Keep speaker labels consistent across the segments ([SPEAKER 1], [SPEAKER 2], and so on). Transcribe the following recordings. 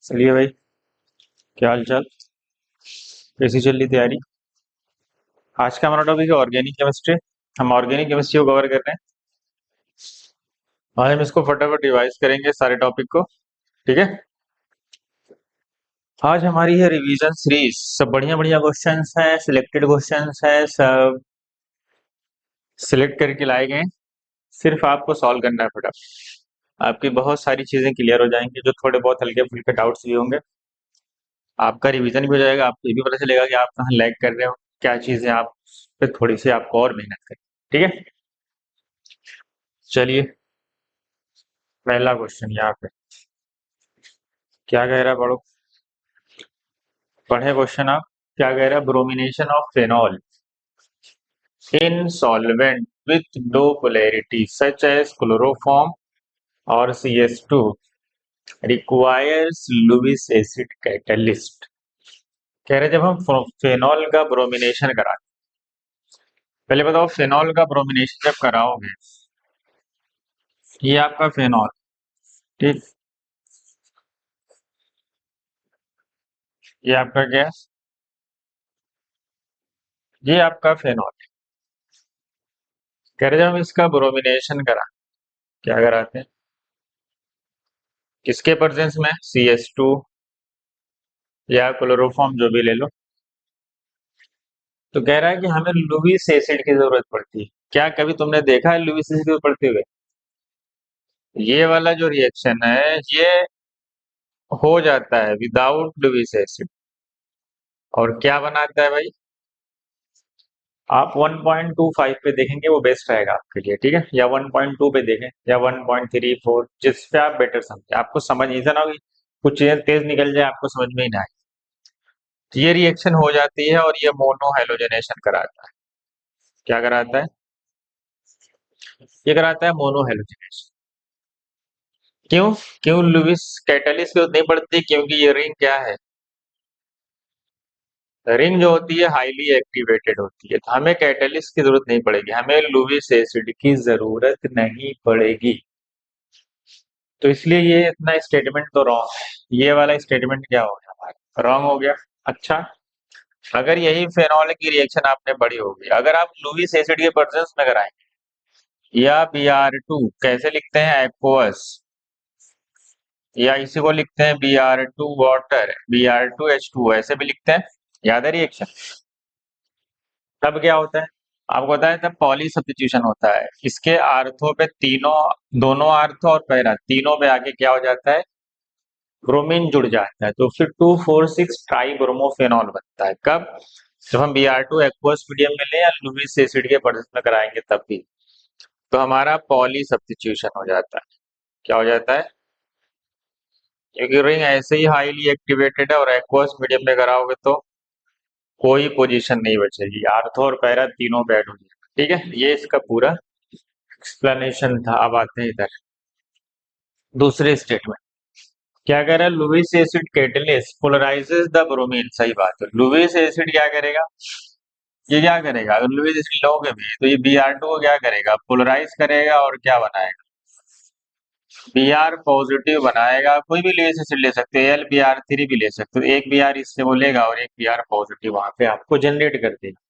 [SPEAKER 1] चलिए भाई, क्या हाल चाल। कैसी चल रही तैयारी। आज का हमारा टॉपिक है ऑर्गेनिक केमिस्ट्री। हम ऑर्गेनिक केमिस्ट्री को कवर कर रहे हैं। आज हम इसको फटाफट रिवाइज करेंगे सारे टॉपिक को। ठीक है। आज हमारी है रिवीजन सीरीज। सब बढ़िया बढ़िया क्वेश्चंस हैं, सिलेक्टेड क्वेश्चंस हैं, सब सिलेक्ट करके लाए गए हैं। सिर्फ आपको सॉल्व करना है फटाफट। आपकी बहुत सारी चीजें क्लियर हो जाएंगी, जो थोड़े बहुत हल्के फुल्के डाउट्स भी होंगे। आपका रिवीजन भी हो जाएगा, आपको ये भी पता चलेगा कि आप कहाँ लैग कर रहे हो, क्या चीजें आप पे थोड़ी सी आपको और मेहनत करें। ठीक है। चलिए, पहला क्वेश्चन यहाँ पे क्या कह रहा है, पढ़ो। पढ़े क्वेश्चन आप। क्या कह रहा है, bromination of phenol in solvent with low polarity such as chloroform और CS2 requires Lewis acid catalyst. कह रहे जब हम फेनॉल का ब्रोमिनेशन कराते, पहले बताओ फेनॉल का ब्रोमिनेशन जब कराओगे, ये आपका फेनॉल, ठीक, ये आपका क्या, ये आपका फेनॉल। कह रहे जब हम इसका ब्रोमिनेशन करा, क्या कराते हैं, किसके प्रेजेंस में, CS2 या क्लोरोफॉर्म जो भी ले लो। तो कह रहा है कि हमें लुईस एसिड की जरूरत पड़ती है। क्या कभी तुमने देखा है लुईस एसिड की पड़ते हुए। ये वाला जो रिएक्शन है ये हो जाता है विदाउट लुईस एसिड। और क्या बनाता है भाई, आप 1.25 पे देखेंगे वो बेस्ट रहेगा आपके लिए, ठीक है, या 1.2 पे देखें या 1.34, जिस पे आप बेटर समझे। आपको समझ नहीं ना होगी, कुछ चीजें तेज निकल जाए आपको समझ में ही ना आए। तो ये रिएक्शन हो जाती है और ये मोनो हेलोजनेशन कराता है। क्या कराता है, ये कराता है मोनो हेलोजनेशन। क्यों, क्यों लुईस कैटलिस्ट की जरूरत नहीं पड़ती, क्योंकि ये रिंग क्या है, रिंग जो होती है हाईली एक्टिवेटेड होती है, तो हमें कैटलिस्ट की जरूरत नहीं पड़ेगी, हमें लुईस एसिड की जरूरत नहीं पड़ेगी। तो इसलिए ये इतना स्टेटमेंट तो रॉन्ग है। ये वाला स्टेटमेंट क्या हो गया हमारा, रॉन्ग हो गया। अच्छा, अगर यही फेनॉल की रिएक्शन आपने पढ़ी होगी, अगर आप लुईस एसिड के प्रेजेंस में कराएंगे, या Br2 कैसे लिखते हैं, एक्वस, या इसी को लिखते हैं Br2 वाटर, Br2H2 ऐसे भी लिखते हैं, याद है रिएक्शन। तब क्या होता है, आपको पता है, तब पॉली सब्स्टिट्यूशन होता है। इसके आर्थो पे तीनों, दोनों आर्थो और पैरा तीनों पे आके क्या हो जाता है, ब्रोमीन जुड़ जाता है, तो फिर 2,4,6 ट्राई ब्रोमोफेनॉल बनता है। कब, जब हम Br2 एक्वस मीडियम में लें या लुईस एसिड के प्रेजेंस में कराएंगे तब भी। तो हमारा पॉली सब्स्टिट्यूशन हो जाता है। क्या हो जाता है, क्योंकि रिंग ऐसे ही हाईली एक्टिवेटेड है और एक्वस मीडियम में कराओगे तो कोई पोजीशन नहीं बचेगी, आर्थो और पैरा तीनों पे ऐड हो जाएगा। ठीक है, ये इसका पूरा एक्सप्लेनेशन था। अब आते हैं इधर दूसरे स्टेटमेंट। क्या कह रहा है, Lewis acid catalyst polarises the bromine. सही बात है, लुईस एसिड क्या करेगा, ये क्या करेगा, अगर लुईस एसिड लोगे भी तो ये Br2 को क्या करेगा, पोलराइज करेगा और क्या बनाएगा, Br पॉजिटिव बनाएगा। कोई भी लुईस एसिड ले सकते हैं, LBr3 भी ले सकते हो, एक Br इससे वो लेगा और एक Br पॉजिटिव वहां पे आपको जनरेट कर देगा।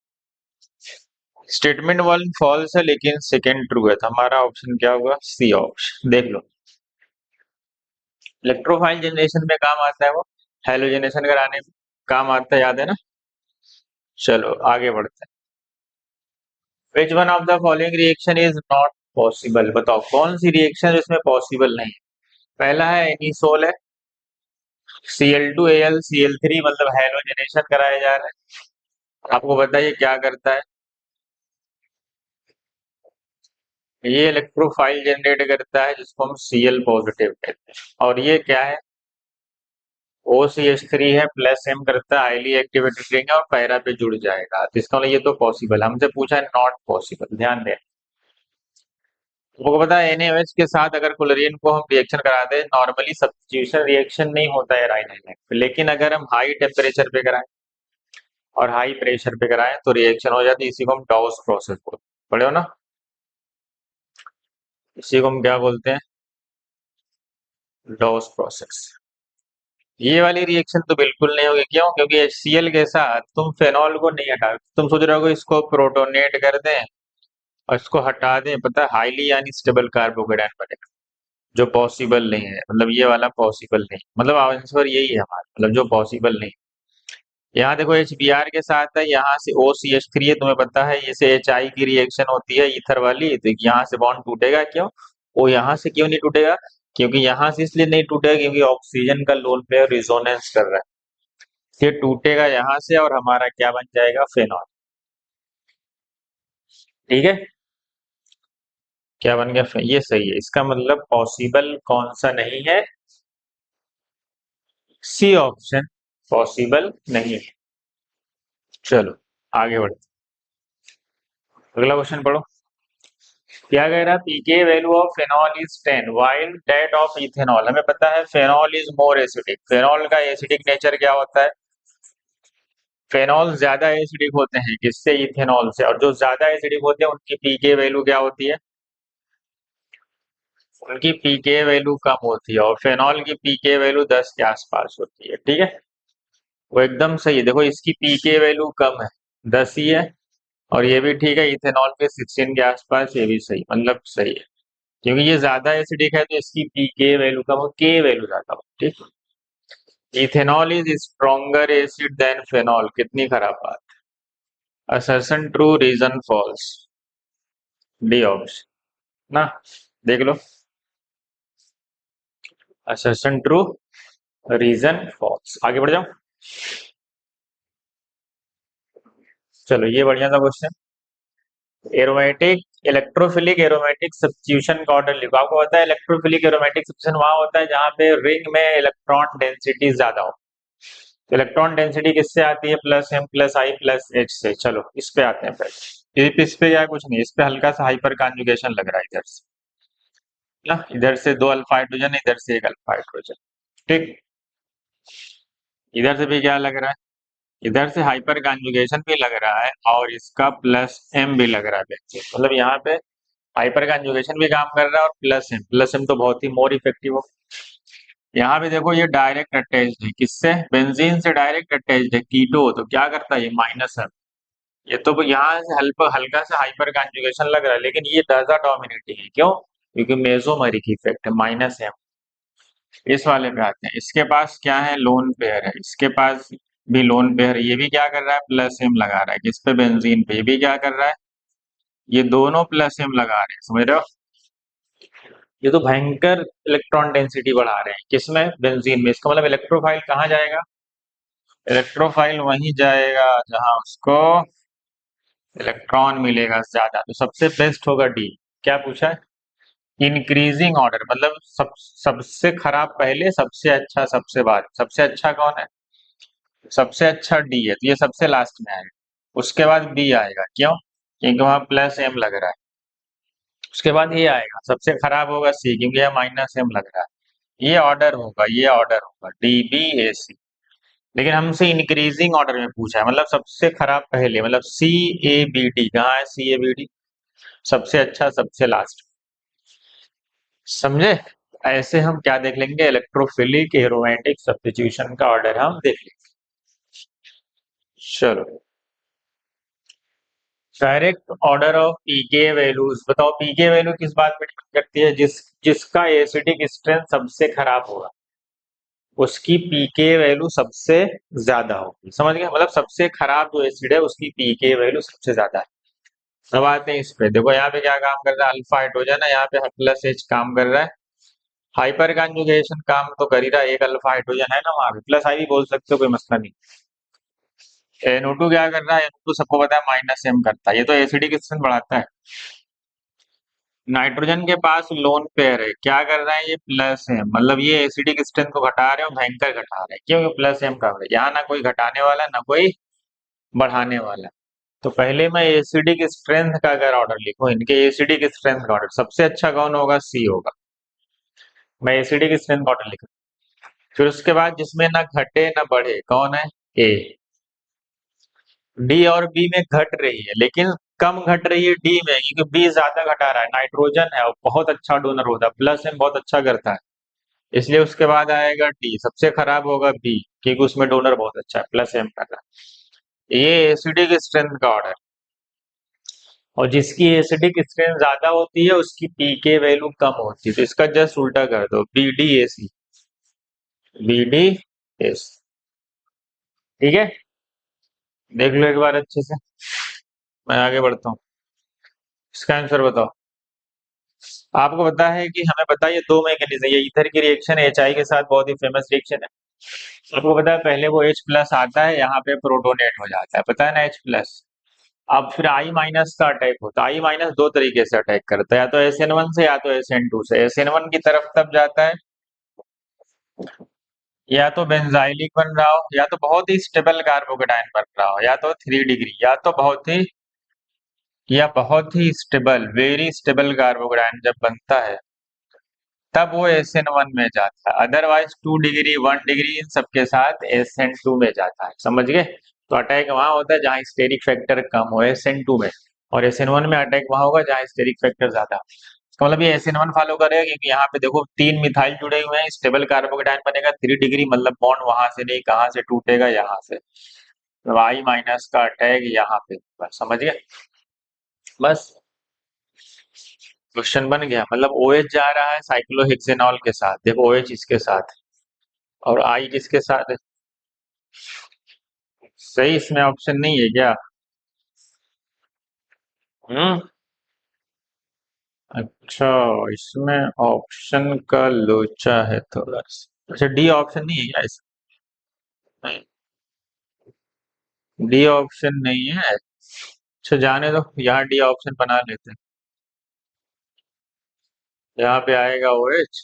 [SPEAKER 1] स्टेटमेंट वन फॉल्स है लेकिन सेकंड ट्रू है, तो हमारा ऑप्शन क्या होगा, सी ऑप्शन। देख लो, इलेक्ट्रोफाइल जनरेशन में काम आता है वो, हेलोजनेशन कराने में काम आता है, याद है ना। चलो आगे बढ़ते हैं। Which one of the following reaction is not possible. बताओ कौन सी रिएक्शन इसमें पॉसिबल नहीं है। पहला है एनिसोल है, Cl2Al मतलब हेलोजनेशन कराया जा रहा है। आपको बताइए क्या करता है, ये इलेक्ट्रोफाइल जनरेट करता है जिसको हम Cl पॉजिटिव कहते हैं। और ये क्या है, OCH3 है, प्लस M करता है, हाईली एक्टिवेटेड रिंग है और पैरा पे जुड़ जाएगा। तो इसका मतलब ये तो पॉसिबल, हमसे पूछा है नॉट पॉसिबल, ध्यान दें। आपको पता है NaOH के साथ अगर क्लोरीन को हम रिएक्शन कराते हैं, नॉर्मली सब्स्टिट्यूशन रिएक्शन नहीं होता है राइनाइनिक, लेकिन अगर हम हाई टेम्परेचर पे कराएं और हाई प्रेशर पे कराएं तो रिएक्शन हो जाती है। इसी को हम डॉस प्रोसेस बोलते हैं, पढ़े हो ना, इसी को हम क्या बोलते हैं, डॉस प्रोसेस। ये वाली रिएक्शन तो बिल्कुल नहीं होगी। क्यों? क्योंकि HCl के साथ तुम फेनॉल को नहीं हटा, तुम सोच रहे हो इसको प्रोटोनेट कर दें और इसको हटा दें, पता है हाईली अनस्टेबल कार्बोकेटायन बनेगा, जो पॉसिबल नहीं है। मतलब ये वाला पॉसिबल नहीं, मतलब आंसर यही है हमारा, मतलब जो पॉसिबल नहीं। यहाँ देखो HBr के साथ है, यहाँ से OCH3 है, तुम्हें पता है इसे HI की रिएक्शन होती है ईथर वाली, तो यहाँ से बॉन्ड टूटेगा। क्यों? वो यहाँ से क्यों नहीं टूटेगा? क्योंकि यहाँ से इसलिए नहीं टूटेगा क्योंकि ऑक्सीजन का लोन पेयर रिजोनेंस कर रहा है। ये टूटेगा यहाँ से और हमारा क्या बन जाएगा? फेनॉल। ठीक है, क्या बन गया? ये सही है। इसका मतलब पॉसिबल कौन सा नहीं है? सी ऑप्शन पॉसिबल नहीं है। चलो आगे बढ़ते, अगला क्वेश्चन पढ़ो। क्या कह रहा है? PK value of phenol is 10 while that of ethanol. हमें पता है phenol is more acidic. Phenol का एसिडिक नेचर क्या होता है? फेनॉल ज्यादा एसिडिक होते हैं किससे? इथेनॉल से। और जो ज्यादा एसिडिक होते हैं उनकी पीके वैल्यू क्या होती है? उनकी पीके वैल्यू कम होती है, और फेनॉल की पीके वैल्यू 10 के आसपास होती है। ठीक है, वो एकदम सही है। देखो इसकी पीके वैल्यू कम है, 10 ही है, और ये भी ठीक है, इथेनॉल के 16 के आसपास, ये भी सही, मतलब सही है। क्योंकि ये ज्यादा एसिडिक है तो इसकी पीके वैल्यू कम हो, के वैल्यू ज्यादा हो। ठीक, ethanol is stronger acid than phenol. कितनी खराब बात। Assertion true, reason false. D option ना, देख लो। Assertion true, reason false. आगे बढ़ जाओ। चलो ये बढ़िया था question. Aromatic, electrophilic aromatic substitution का ऑर्डर लिखो। आपको पता है इलेक्ट्रोफिलिक एरोमेटिक सब्स्टिट्यूशन वहां होता है जहां पे रिंग में इलेक्ट्रॉन डेंसिटी ज्यादा हो। इलेक्ट्रॉन डेंसिटी किससे आती है? प्लस एम प्लस आई प्लस एच से। चलो इस पे आते हैं पहले। इस पे क्या कुछ नहीं, इस पे हल्का सा हाइपर कॉन्जुगेशन लग रहा है इधर से ना, इधर से दो अल्फा हाइड्रोजन, इधर से एक अल्फा हाइड्रोजन। ठीक, इधर से भी क्या लग रहा है? इधर से हाइपर कॉन्जुगेशन भी लग रहा है और इसका प्लस एम भी लग रहा है देखिए। मतलब यहाँ पे हाइपर कॉन्जुगेशन भी काम कर रहा है और प्लस एम तो बहुत ही मोर इफेक्टिव हो। यहाँ पे देखो ये डायरेक्ट अटैच्ड है किससे? बेंजीन से डायरेक्ट अटैच्ड है कीटो, तो क्या करता है ये? Minus M. ये तो यहाँ से हल्का हल्का सा हाइपर कॉन्जुगेशन लग रहा है, लेकिन ये ज्यादा डोमिनेटिंग है। क्यों? क्योंकि मेसोमेरिक इफेक्ट है, माइनस एम। इस वाले पे आते हैं। इसके पास क्या है? लोन पेयर है। इसके पास भी लोन पेयर है। ये भी क्या कर रहा है? प्लस एम लगा रहा है किस पे? बेंजीन पे। ये भी क्या कर रहा है? ये दोनों प्लस एम लगा रहे हैं, समझ रहे हो? ये तो भयंकर इलेक्ट्रॉन डेंसिटी बढ़ा रहे हैं किसमें? बेंजीन में। इसका मतलब इलेक्ट्रोफाइल कहाँ जाएगा? इलेक्ट्रोफाइल वहीं जाएगा जहां उसको इलेक्ट्रॉन मिलेगा ज्यादा। तो सबसे बेस्ट होगा डी। क्या पूछा है? इंक्रीजिंग ऑर्डर, मतलब सबसे खराब पहले, सबसे अच्छा सबसे बाद। सबसे अच्छा कौन है? सबसे अच्छा डी है, तो ये सबसे लास्ट में आएगा। उसके बाद बी आएगा। क्यों? क्योंकि वहां प्लस एम लग रहा है। उसके बाद ये आएगा, सबसे खराब होगा सी, क्योंकि यह माइनस एम लग रहा है। ये ऑर्डर होगा, ये ऑर्डर होगा डी बी ए सी। लेकिन हमसे इंक्रीजिंग ऑर्डर में पूछा है, मतलब सबसे खराब पहले, मतलब सी ए बी डी। कहाँ है सी ए बी डी? सबसे अच्छा सबसे लास्ट। समझे? ऐसे हम क्या देख लेंगे? इलेक्ट्रोफिलिक एरोमेटिक सब्स्टिट्यूशन का ऑर्डर हम देख लेंगे। चलो, direct order of pK values बताओ। पीके वैल्यू किस बात पे डिपेंड करती है? जिसका एसिडिक स्ट्रेंथ सबसे खराब होगा उसकी पीके वैल्यू सबसे ज्यादा होगी। समझ गए? मतलब सबसे खराब जो एसिड है उसकी पीके वैल्यू सबसे ज्यादा है। अब आते हैं इस पे। देखो यहाँ पे क्या काम कर रहा है? अल्फा हाइड्रोजन है, यहाँ पे प्लस एच काम कर रहा है। हाइपर कॉन्जुगेशन काम तो कर ही रहा है, एक अल्फा हाइड्रोजन है ना वहां पे, प्लस आई भी बोल सकते हो, कोई मसला नहीं। NO2 क्या कर रहा है? NO2 सबको पता है माइनस एम करता है, ये तो एसिडिक स्ट्रेंथ बढ़ाता है। नाइट्रोजन के पास लोन पेयर है, क्या कर रहा है? ये प्लस एम, मतलब ये एसिडिक स्ट्रेंथ को घटा रहे हो, भयंकर घटा रहे हैं। क्योंकि प्लस एम का है, यहाँ ना कोई घटाने वाला ना कोई बढ़ाने वाला। तो पहले मैं एसिडिक स्ट्रेंथ का अगर ऑर्डर लिखूं, इनके एसिडिक स्ट्रेंथ का ऑर्डर सबसे अच्छा कौन होगा? सी होगा। मैं एसिडिक स्ट्रेंथ का ऑर्डर लिख, फिर उसके बाद जिसमें ना घटे ना बढ़े कौन है? ए। डी और बी में घट रही है, लेकिन कम घट रही है डी में, क्योंकि बी ज्यादा घटा रहा है। नाइट्रोजन है और बहुत अच्छा डोनर होता है, प्लस एम बहुत अच्छा करता है। इसलिए उसके बाद आएगा डी, सबसे खराब होगा बी, क्योंकि उसमें डोनर बहुत अच्छा है, प्लस एम कर रहा है। ये एसिडिक स्ट्रेंथ का ऑर्डर, और जिसकी एसिडिक स्ट्रेंथ ज्यादा होती है उसकी पीके वैल्यू कम होती है, तो इसका जस्ट उल्टा कर दो, B D A C, B D S. ठीक है, देख लो एक बार अच्छे से, मैं आगे बढ़ता हूँ। इसका आंसर बताओ। आपको पता है कि हमें पता है ये दो मैकेनिज्म, ये ईथर की रिएक्शन एच आई के साथ बहुत ही फेमस रिएक्शन है। आपको पता है पहले वो H प्लस आता है, यहाँ पे प्रोटोनेट हो जाता है, पता है ना, H प्लस। अब फिर I माइनस का अटैक होता है। I माइनस दो तरीके से अटैक करता है, या तो SN1 से या तो SN2 से। SN1 की तरफ तब जाता है या तो बेंजाइलिक बन रहा हो, या तो बहुत ही स्टेबल कार्बोकेटाइन बन रहा हो, या तो 3 डिग्री, या बहुत ही स्टेबल, वेरी स्टेबल कार्बोकेटाइन जब बनता है तब वो SN1 में जाता है। अदरवाइज 2 डिग्री 1 डिग्री इन सबके साथ SN2 में जाता है, समझ गए। तो अटैक वहां होता है जहां स्टेरिक फैक्टर कम हो, SN2 में, और SN1 में अटैक वहां होगा जहां स्टेरिक फैक्टर ज्यादा हो। इसका मतलब ये SN1 फॉलो करेगा, क्योंकि यहाँ पे देखो 3 मिथाइल जुड़े हुए हैं, स्टेबल कार्बोकेटाइन बनेगा, 3 डिग्री, मतलब बॉन्ड वहां से नहीं, कहाँ से टूटेगा, यहाँ से। तो I माइनस का अटैक यहाँ पे, बस समझ गए। बस क्वेश्चन बन गया, मतलब OH जा रहा है साइक्लोहेक्सेनॉल के साथ, देखो OH इसके साथ, और I किसके साथ है। सही, इसमें ऑप्शन नहीं है क्या? हम्म। अच्छा, इसमें ऑप्शन का लोचा है थोड़ा सा। अच्छा, डी ऑप्शन नहीं है क्या इसमें? डी ऑप्शन नहीं है। अच्छा, जाने दो, यहाँ डी ऑप्शन बना लेते हैं। यहाँ पे आएगा OH,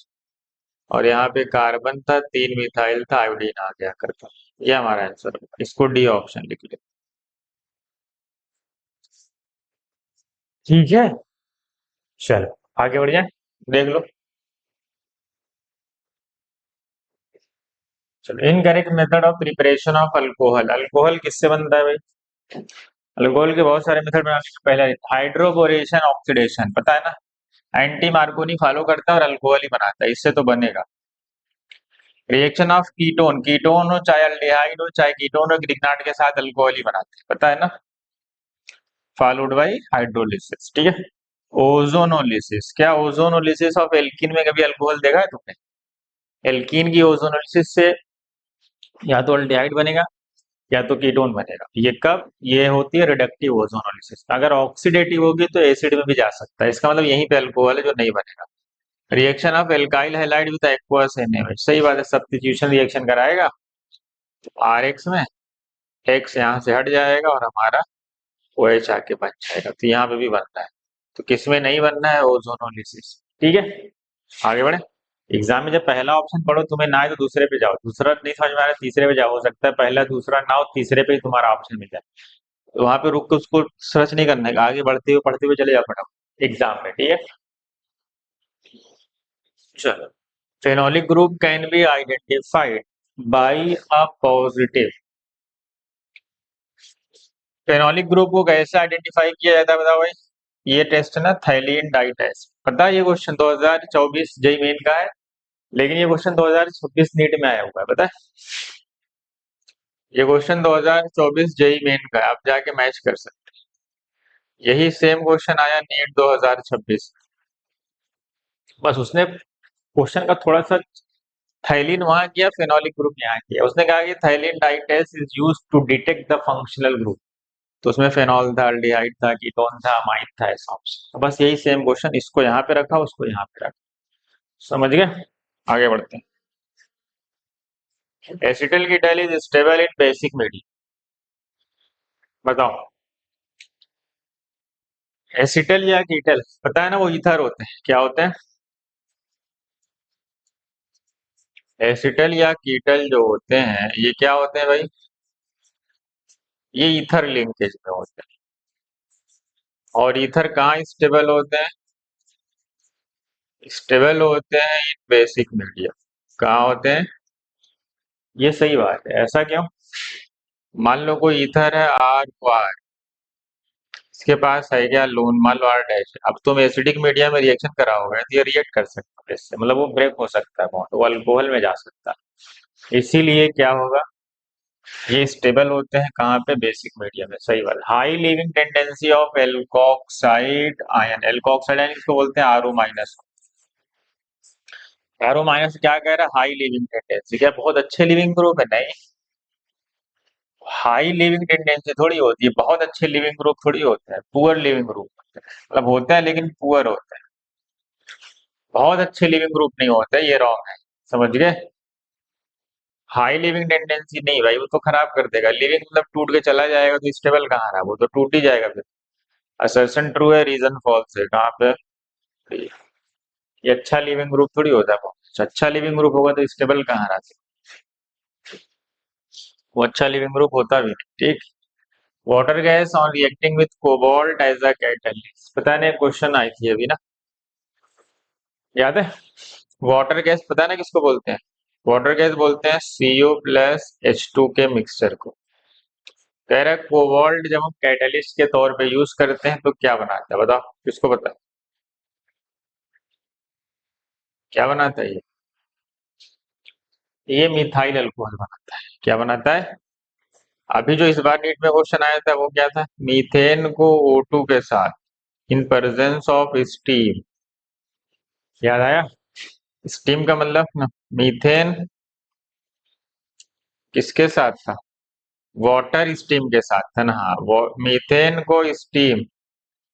[SPEAKER 1] और यहाँ पे कार्बन था, 3 मिथाइल था, आयोडीन आ गया करता। ये हमारा आंसर होगा, इसको डी ऑप्शन लिख ले। ठीक है, चलो आगे बढ़ जाए, देख लो। चलो, incorrect method of preparation of alcohol. Alcohol किससे बनता है भाई? अल्कोहल के बहुत सारे मेथड बनाने के पहले हाइड्रोबोरेशन ऑक्सीडेशन, पता है ना, एंटी मार्कोनी फॉलो करता है और अल्कोहल ही बनाता है, इससे तो बनेगा। रिएक्शन ऑफ कीटोन, कीटोन हो चाहे अल्डिहाइड हो चाहे कीटोन हो, ग्रिग्नाट के साथ अल्कोहल ही बनाते हैं, पता है ना, फॉलोड बाई हाइड्रोलिसिस। ठीक है, ओजोनोलिसिस, क्या ओजोनोलिसिस ऑफ एल्कीन में कभी अल्कोहल देखा है तुमने? एल्कीन की ओजोनोलिसिस से या तो अल्डिहाइड बनेगा या तो कीटोन बनेगा। ये कब ये होती है? Reductive ozonolysis. अगर ऑक्सीडेटिव होगी तो एसिड में भी जा सकता है, इसका मतलब यहीं पे अल्कोहल है जो नहीं बनेगा। Reaction of alkyl halide with aqueous NaOH, सही बात है, सब्स्टिट्यूशन रिएक्शन कराएगा, आर एक्स में एक्स यहाँ से हट जाएगा और हमारा OH आके बन जाएगा, तो यहाँ पे भी बनना है। तो किसमें नहीं बनना है? ओजोनोलिसिस। ठीक है, आगे बढ़े। एग्जाम में जब पहला ऑप्शन पढ़ो तुम्हें ना आए तो दूसरे पे जाओ, दूसरा नहीं समझ में आ रहा तीसरे पे जाओ, हो सकता है पहला दूसरा ना हो, तीसरे पे ही तुम्हारा ऑप्शन मिल जाए। तो वहां पे रुक के उसको सर्च नहीं करना है, आगे बढ़ते हुए पढ़ते हुए चले जाओ फटाफट एग्जाम में। ठीक है, चलो। Phenolic group can be identified by a positive. Phenolic group को कैसे आइडेंटिफाई किया जाता है बताओ भाई? ये टेस्ट है ना, थैलिन डाई टेस्ट, पता है ये क्वेश्चन 2024 जेई मेन का है, लेकिन ये क्वेश्चन 2026 नीट में आया हुआ है, पता है। ये क्वेश्चन 2024 जेई मेन का है, आप जाके मैच कर सकते हैं। यही सेम क्वेश्चन आया नीट 2026, बस उसने क्वेश्चन का थोड़ा सा थाइलिन वहां किया, फेनोलिक ग्रुप यहाँ किया। उसने कहा कि थाइलिन डाइटेस is use to detect the functional group, तो उसमें फेनॉल था, अल्डिहाइड था, कीटोन था, अमाइड था, ऐसा ऑप्शन। बस यही सेम क्वेश्चन, इसको यहाँ पे रखा, उसको यहाँ पे रखा, समझ गए। आगे बढ़ते हैं। Acetyl कीटल is stable in basic medium, बताओ। एसिटल या कीटल, पता है ना, वो ईथर होते हैं, क्या होते हैं? एसिटल या कीटल जो होते हैं ये क्या होते हैं भाई? ये ईथर लिंकेज में होते हैं, और ईथर कहाँ स्टेबल होते हैं? स्टेबल होते हैं इन बेसिक मीडियम। कहाँ होते हैं? ये सही बात है, ऐसा क्यों? मान लो कोई ईथर है R O R, इसके पास है क्या, लोन मालवार डैश। अब तुम एसिडिक मीडिया में रिएक्शन कराओगे तो ये रिएक्ट कर सकता है इससे, मतलब वो ब्रेक हो सकता है बॉन्ड, वो अल्कोहल में जा सकता है। इसीलिए क्या होगा, ये स्टेबल होते हैं कहाँ पे, बेसिक मीडिया में। सही बात। High leaving tendency of alkoxide ion, alkoxide ion इसको बोलते हैं आरओ माइनस। आरओ माइनस क्या कह रहा है, हाई लीविंग टेंडेंसी, क्या बहुत अच्छे लिविंग ग्रुप है, नहीं। हाई लिविंग टेंडेंसी थोड़ी होती है, बहुत अच्छे लिविंग ग्रुप थोड़ी होते हैं, पुअर लिविंग ग्रुप होते हैं, मतलब होते हैं लेकिन पुअर होते हैं। बहुत अच्छे लिविंग ग्रुप नहीं होते, ये रॉन्ग है, समझ गए। हाई लिविंग टेंडेंसी नहीं भाई, वो तो खराब कर देगा। लिविंग मतलब टूट के चला जाएगा तो स्टेबल कहाँ रहा, वो तो टूट ही जाएगा फिर। असर्शन ट्रू है, रीजन फॉल्स है, कहाँ पे। ये अच्छा लिविंग ग्रुप थोड़ी होता है वो। अच्छा लिविंग ग्रुप होगा तो स्टेबल कहाँ रहा, वो अच्छा लिविंग ग्रुप होता भी नहीं, ठीक। Water gas on reacting with cobalt as a catalyst, पता नहीं क्वेश्चन आई थी अभी ना, याद है। वाटर गैस पता है ना किसको बोलते हैं, वाटर गैस बोलते हैं CO+H2 के मिक्सचर को। कह रहा है कोबाल्ट जब हम कैटलिस्ट के तौर पे यूज करते हैं तो क्या बनाता है, बताओ किसको पता है, क्या बनाता है ये मिथाइल अल्कोहल बनाता है। क्या बनाता है, अभी जो इस बार नीट में क्वेश्चन आया था वो क्या था, मीथेन को O2 के साथ इन प्रेजेंस ऑफ स्टीम, याद आया। स्टीम का मतलब ना, मीथेन किसके साथ था, वाटर स्टीम के साथ था ना, हाँ। वो मीथेन को स्टीम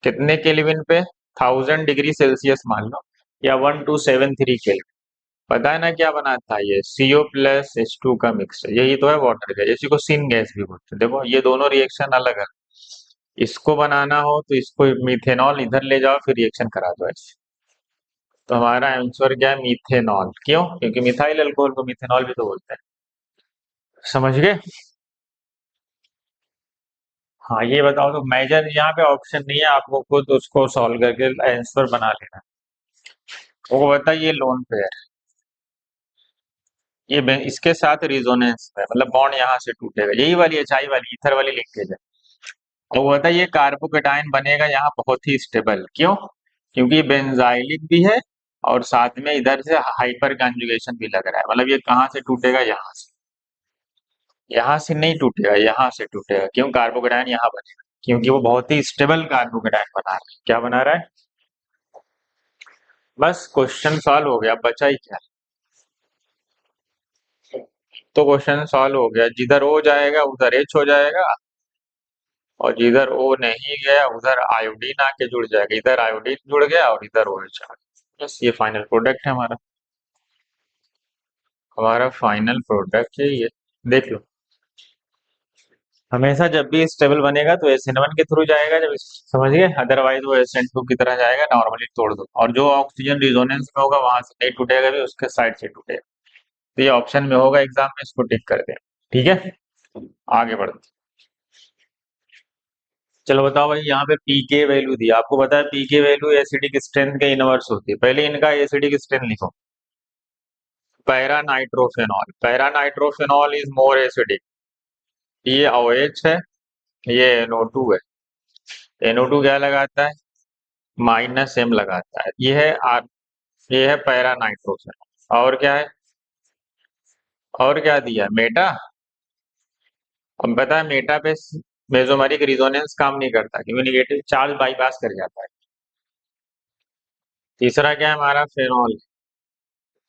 [SPEAKER 1] कितने केल्विन पे, 1000 डिग्री सेल्सियस मान लो, या 1273 केल्विन, पता है ना क्या बना था ये, CO+H2 का मिक्सचर, यही तो है वाटर गैस, इसी को सिन गैस भी बोलते हैं। देखो ये दोनों रिएक्शन अलग है, इसको बनाना हो तो इसको मिथेनॉल इधर ले जाओ फिर रिएक्शन करा दो ऐसे। तो हमारा आंसर क्या है, मिथेनॉल। क्यों, क्योंकि मिथाइल अल्कोहल को मिथेनॉल भी तो बोलते हैं, समझ गए। हाँ ये बताओ, तो मेजर यहाँ पे ऑप्शन नहीं है, आपको खुद उसको सॉल्व करके आंसर बना लेना। वो बता, ये लोन पेयर, इसके साथ रिजोनेंस है, मतलब बॉन्ड यहाँ से टूटेगा, यही वाली एचआई वाली ईथर वाली लिंकेज है। और वो बता, ये कार्बोकेटाइन बनेगा यहाँ बहुत ही स्टेबल, क्यों, क्योंकि ये बेंजाइलिक भी है और साथ में इधर से हाइपर कंजुगेशन भी लग रहा है, मतलब ये कहाँ से टूटेगा, यहाँ से नहीं टूटेगा, यहाँ से टूटेगा। क्यों, कार्बोकेटाइन यहाँ बनेगा क्योंकि वो बहुत ही स्टेबल कार्बोकेटाइन बना रहा है। क्या बना रहा है, बस क्वेश्चन सॉल्व हो गया, बचा ही क्या। तो क्वेश्चन सॉल्व हो गया, जिधर ओ जाएगा उधर एच हो जाएगा, और जिधर ओ नहीं गया उधर आयोडीन आके जुड़ जाएगा, इधर आयोडीन जुड़ गया और इधर ओ एच आ गया। बस ये फाइनल प्रोडक्ट है हमारा, हमारा फाइनल प्रोडक्ट है ये, देख लो। हमेशा जब भी स्टेबल बनेगा तो SN1 के थ्रू जाएगा, जब समझ गए, अदरवाइज वो SN2 की तरह जाएगा, नॉर्मली तोड़ दो, और जो ऑक्सीजन रिजोनेंस में होगा वहां से नहीं टूटेगा भी, उसके साइड से टूटेगा। तो ये ऑप्शन में होगा एग्जाम में, इसको टिक कर दे, ठीक है। आगे बढ़ते, चलो बताओ भाई, यहाँ पे पीके वैल्यू दी, आपको पता है पीके वैल्यू एसिडिक स्ट्रेंथ के इनवर्स होती है। पहले इनका एसिडिक स्ट्रेंथ लिखो, para nitrophenol, para nitrophenol is more acidic, ये OH है, ये NO2 है। NO2 क्या लगाता है, -M लगाता है, ये है आर, ये है पैरा नाइट्रोफेनॉल। और क्या है, और क्या दिया, मेटा। अब पता है मेटा पे मेसोमेरिक रिजोनेंस काम नहीं करता क्योंकि निगेटिव चार्ज बाईपास कर जाता है। तीसरा क्या है हमारा, फेनॉल,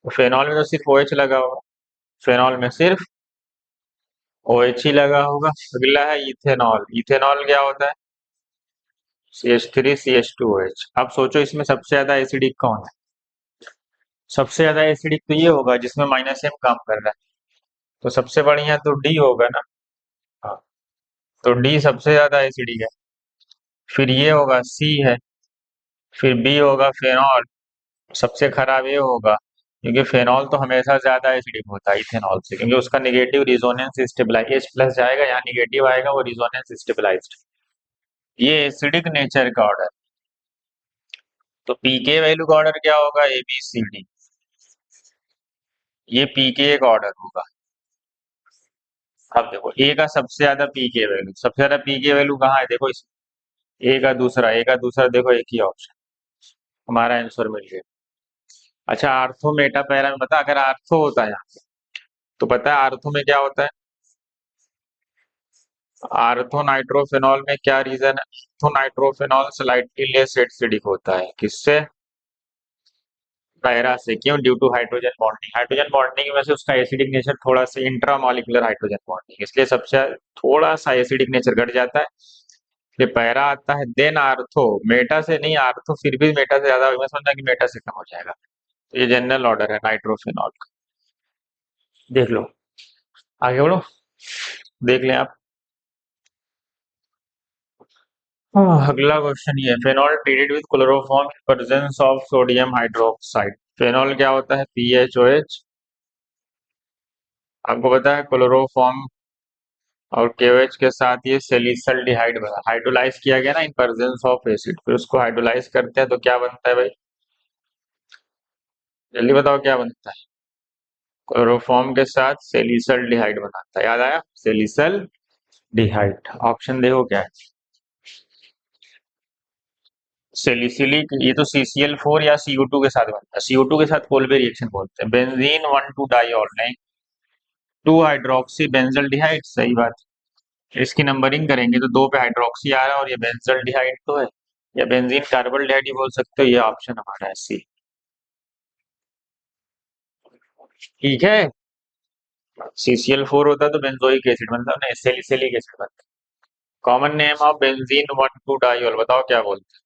[SPEAKER 1] तो फेनॉल में तो सिर्फ OH लगा होगा, फेनॉल में सिर्फ OH ही लगा होगा। अगला है इथेनॉल, इथेनॉल क्या होता है, CH3CH2OH। अब सोचो इसमें सबसे ज्यादा एसिडिक कौन है, सबसे ज्यादा एसिडिक तो ये होगा जिसमें -M काम कर रहा है, तो सबसे बढ़िया तो डी होगा ना। हाँ, तो डी सबसे ज्यादा एसिडिक है, फिर ये होगा सी है, फिर बी होगा फेनॉल, सबसे खराब ये होगा, क्योंकि फेनॉल तो हमेशा ज्यादा एसिडिक होता है इथेनॉल से, क्योंकि उसका निगेटिव रिजोनेंस स्टेबलाइज, H+ जाएगा यहाँ निगेटिव आएगा, वो रिजोनेंस स्टेबलाइज्ड। ये एसिडिक नेचर का ऑर्डर, तो पीके वैल्यू का ऑर्डर क्या होगा, ABCD, ये पीके का ऑर्डर होगा। अब देखो ए का सबसे ज्यादा पीके वैल्यू, सबसे ज्यादा पीके वैल्यू कहाँ है, देखो ए का दूसरा देखो एक ही ऑप्शन, हमारा आंसर मिल गया। अच्छा आर्थो मेटा पैरा में बता, अगर आर्थो होता है यहाँ पे, तो पता है आर्थो में क्या होता है? आर्थो नाइट्रोफेनॉल में क्या रीजन है? Ortho nitrophenol slightly less acidic होता है, किससे? पैरा से। क्यों? Due to hydrogen bonding. Hydrogen bonding में से उसका एसिडिक नेचर थोड़ा सा इंट्रामॉलिक्यूलर हाइड्रोजन बॉन्डिंग, इसलिए सबसे थोड़ा सा एसिडिक नेचर घट जाता है, इसलिए पैरा आता है। देन आर्थो, मेटा से नहीं, आर्थो फिर भी मेटा से ज्यादा, मैं समझा कि मेटा से कम हो जाएगा। तो ये जनरल ऑर्डर है नाइट्रोफेनॉल का। देख लो, आगे बढ़ो, देख लें आप। अगला क्वेश्चन ये है, phenol treated with chloroform in presence of sodium hydroxide. Phenol क्या होता है? PHOH। आपको पता है क्लोरोफॉर्म और KOH के साथ ये सेलिसल डिहाइड बना, हाइड्रोलाइज किया गया ना इन प्रेजेंस ऑफ एसिड, फिर उसको हाइड्रोलाइज करते हैं तो क्या बनता है भाई? जल्दी बताओ क्या बनता है? क्लोरोफॉर्म के साथ सेलिसल डिहाइड बनाता है, याद आया? सेलिसल डिहाइड। ऑप्शन देखो क्या है? सेलिसिलिक, ये तो CCl4 या CO2 के साथ बनता है, CO2 के साथ कोलबे रिएक्शन बोलते हैं। बेंजीन 1 2 डाइऑल नहीं, 2 हाइड्रोक्सी बेंजल डिहाइड, सही बात। इसकी नंबरिंग करेंगे तो 2 पे हाइड्रोक्सी आ रहा है और ये बेंजल डिहाइड तो है, या बेंजीन कार्बल डिहाइड ही बोल सकते हो, ये ऑप्शन हमारा है सी। ठीक है, CCl4 होता तो बेंजोइक एसिड बनता, नहीं सेलिसिलिक एसिड बनता। Common name of benzene 1 2 diol बताओ क्या बोलते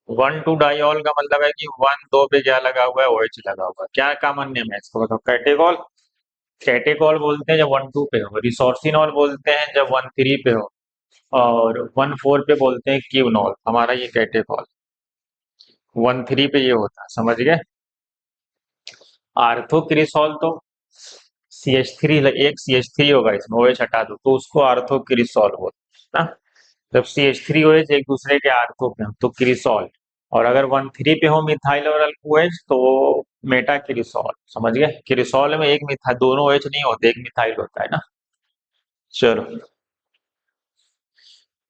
[SPEAKER 1] 1 2 डाइऑल का मतलब है कि 1 2 पे क्या लगा हुआ है? OH लगा हुआ है। क्या कॉमन नेम है इसको बताओ? कैटेकॉल। कैटेकॉल बोलते हैं जब 1 2 पे हो, रिसोर्सिनॉल बोलते हैं जब 1 3 पे हो, और 1 4 पे बोलते हैं क्यूनॉल। हमारा ये कैटेकॉल 1 3 पे ये होता है, समझ गए? आर्थोक्रिसॉल तो CH3, एक CH3 होगा इसमें, OH हटा दो तो उसको आर्थोक्रिसॉल बोलते हैं ना। जब CH3 OH एक दूसरे के आर्थो पे हो तो क्रिसॉल, और अगर 1 3 पे हो मिथाइल और OH तो मेटा क्रिसॉल। समझ गए? क्रिसॉल में एक मिथाइल, दोनों OH नहीं होते, एक मिथाइल होता है ना। चलो,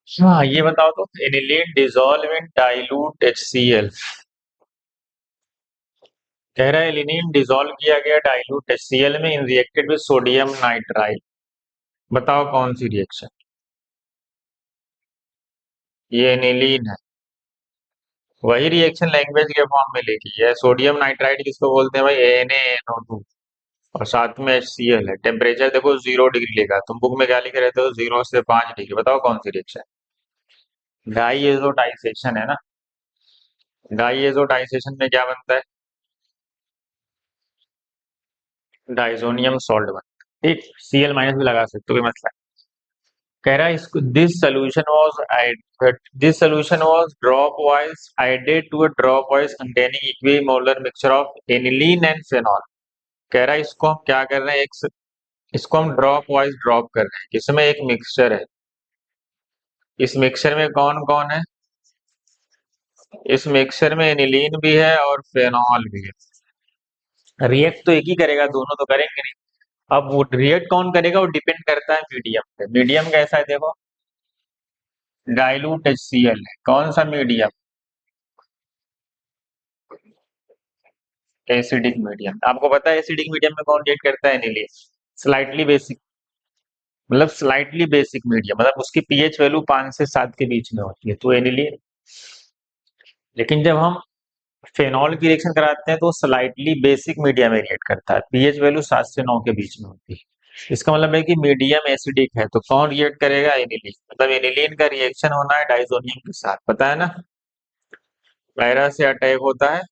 [SPEAKER 1] हाँ ये बताओ तो, aniline dissolve in dilute HCl। कह रहा है एलिनीन डिसॉल्व किया गया डाइल्यूट HCl में इन रिएक्टेड विद सोडियम नाइट्राइल। बताओ कौन सी रिएक्शन? ये एनिलीन है। वही रिएक्शन लैंग्वेज के फॉर्म में लिखी है। सोडियम नाइट्राइड किसको बोलते हैं भाई? NaNO2, और साथ में HCl है। टेम्परेचर देखो 0 डिग्री लिखा, तुम बुक में क्या लिख रहे थे? 0 से 5 डिग्री। बताओ कौन सी रिएक्शन? डाइएजोटाइजेशन है ना। डाइएजोटाइजेशन में क्या बनता है? डाइजोनियम सॉल्ट बनता है। ठीक, Cl- भी लगा सकते हो, कोई मसला। कह रहा है इसको, this solution was drop wise added to a drop wise containing equimolar mixture of aniline and phenol. कह रहा है इसको हम क्या कर रहे हैं, इसको हम ड्रॉप वाइज ड्रॉप कर रहे हैं, इसमें एक मिक्सचर है। इस मिक्सचर में कौन कौन है? इस मिक्सचर में एनिलीन भी है और फेनॉल भी है। रिएक्ट तो एक ही करेगा, दोनों तो करेंगे नहीं। अब वो रिएक्ट कौन करेगा, वो डिपेंड करता है मीडियम पे। मीडियम कैसा है देखो, डाइल्यूट HCl है। कौन सा मीडियम? Acidic medium. आपको पता है एसिडिक मीडियम में कौन रिएक्ट करता है? एनिलीन। स्लाइटली बेसिक, मतलब स्लाइटली बेसिक मीडियम, मतलब उसकी पीएच वैल्यू 5 से 7 के बीच में होती है, तो एनिलीन। लेकिन जब हम फेनॉल की रिएक्शन कराते हैं तो स्लाइटली बेसिक मीडियम में रिएक्ट करता है, पीएच वैल्यू 7 से 9 के बीच में होती है। इसका मतलब है कि मीडियम एसिडिक है, तो कौन रिएक्ट करेगा? एनिलीन। मतलब एनिलीन का रिएक्शन होना है डाइजोनियम के साथ, पता है ना। पैरा से अटैक होता है,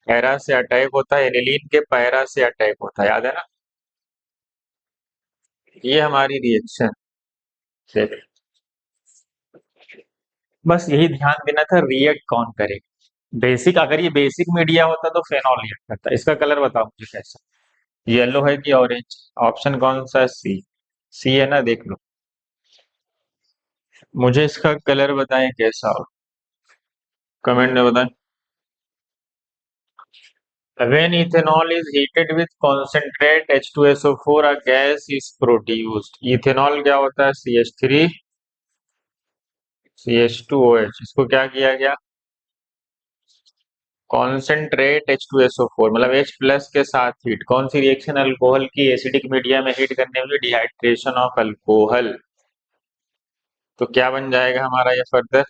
[SPEAKER 1] पैरा से अटैक होता है, एनिलीन के पैरा से अटैक होता है, याद है ना। ये हमारी रिएक्शन से, बस यही ध्यान देना था, रिएक्ट कौन करे। बेसिक, अगर ये बेसिक मीडिया होता तो फेनॉल रिएक्ट करता। इसका कलर बताओ मुझे कैसा, येलो है कि ऑरेंज? ऑप्शन कौन सा है? सी। सी है ना, देख लो। मुझे इसका कलर बताएं कैसा हो, कमेंट में बताएं। When ethanol is heated with concentrate H2SO4, a gas is produced. Ethanol क्या होता है? CH3 CH2OH, इसको क्या किया गया, कॉन्सेंट्रेट H2SO4 मतलब H प्लस के साथ हीट। कौन सी रिएक्शन, अल्कोहल की एसिडिक मीडिया में हीट करने में, डिहाइड्रेशन ऑफ अल्कोहल। तो क्या बन जाएगा हमारा ये फर्दर,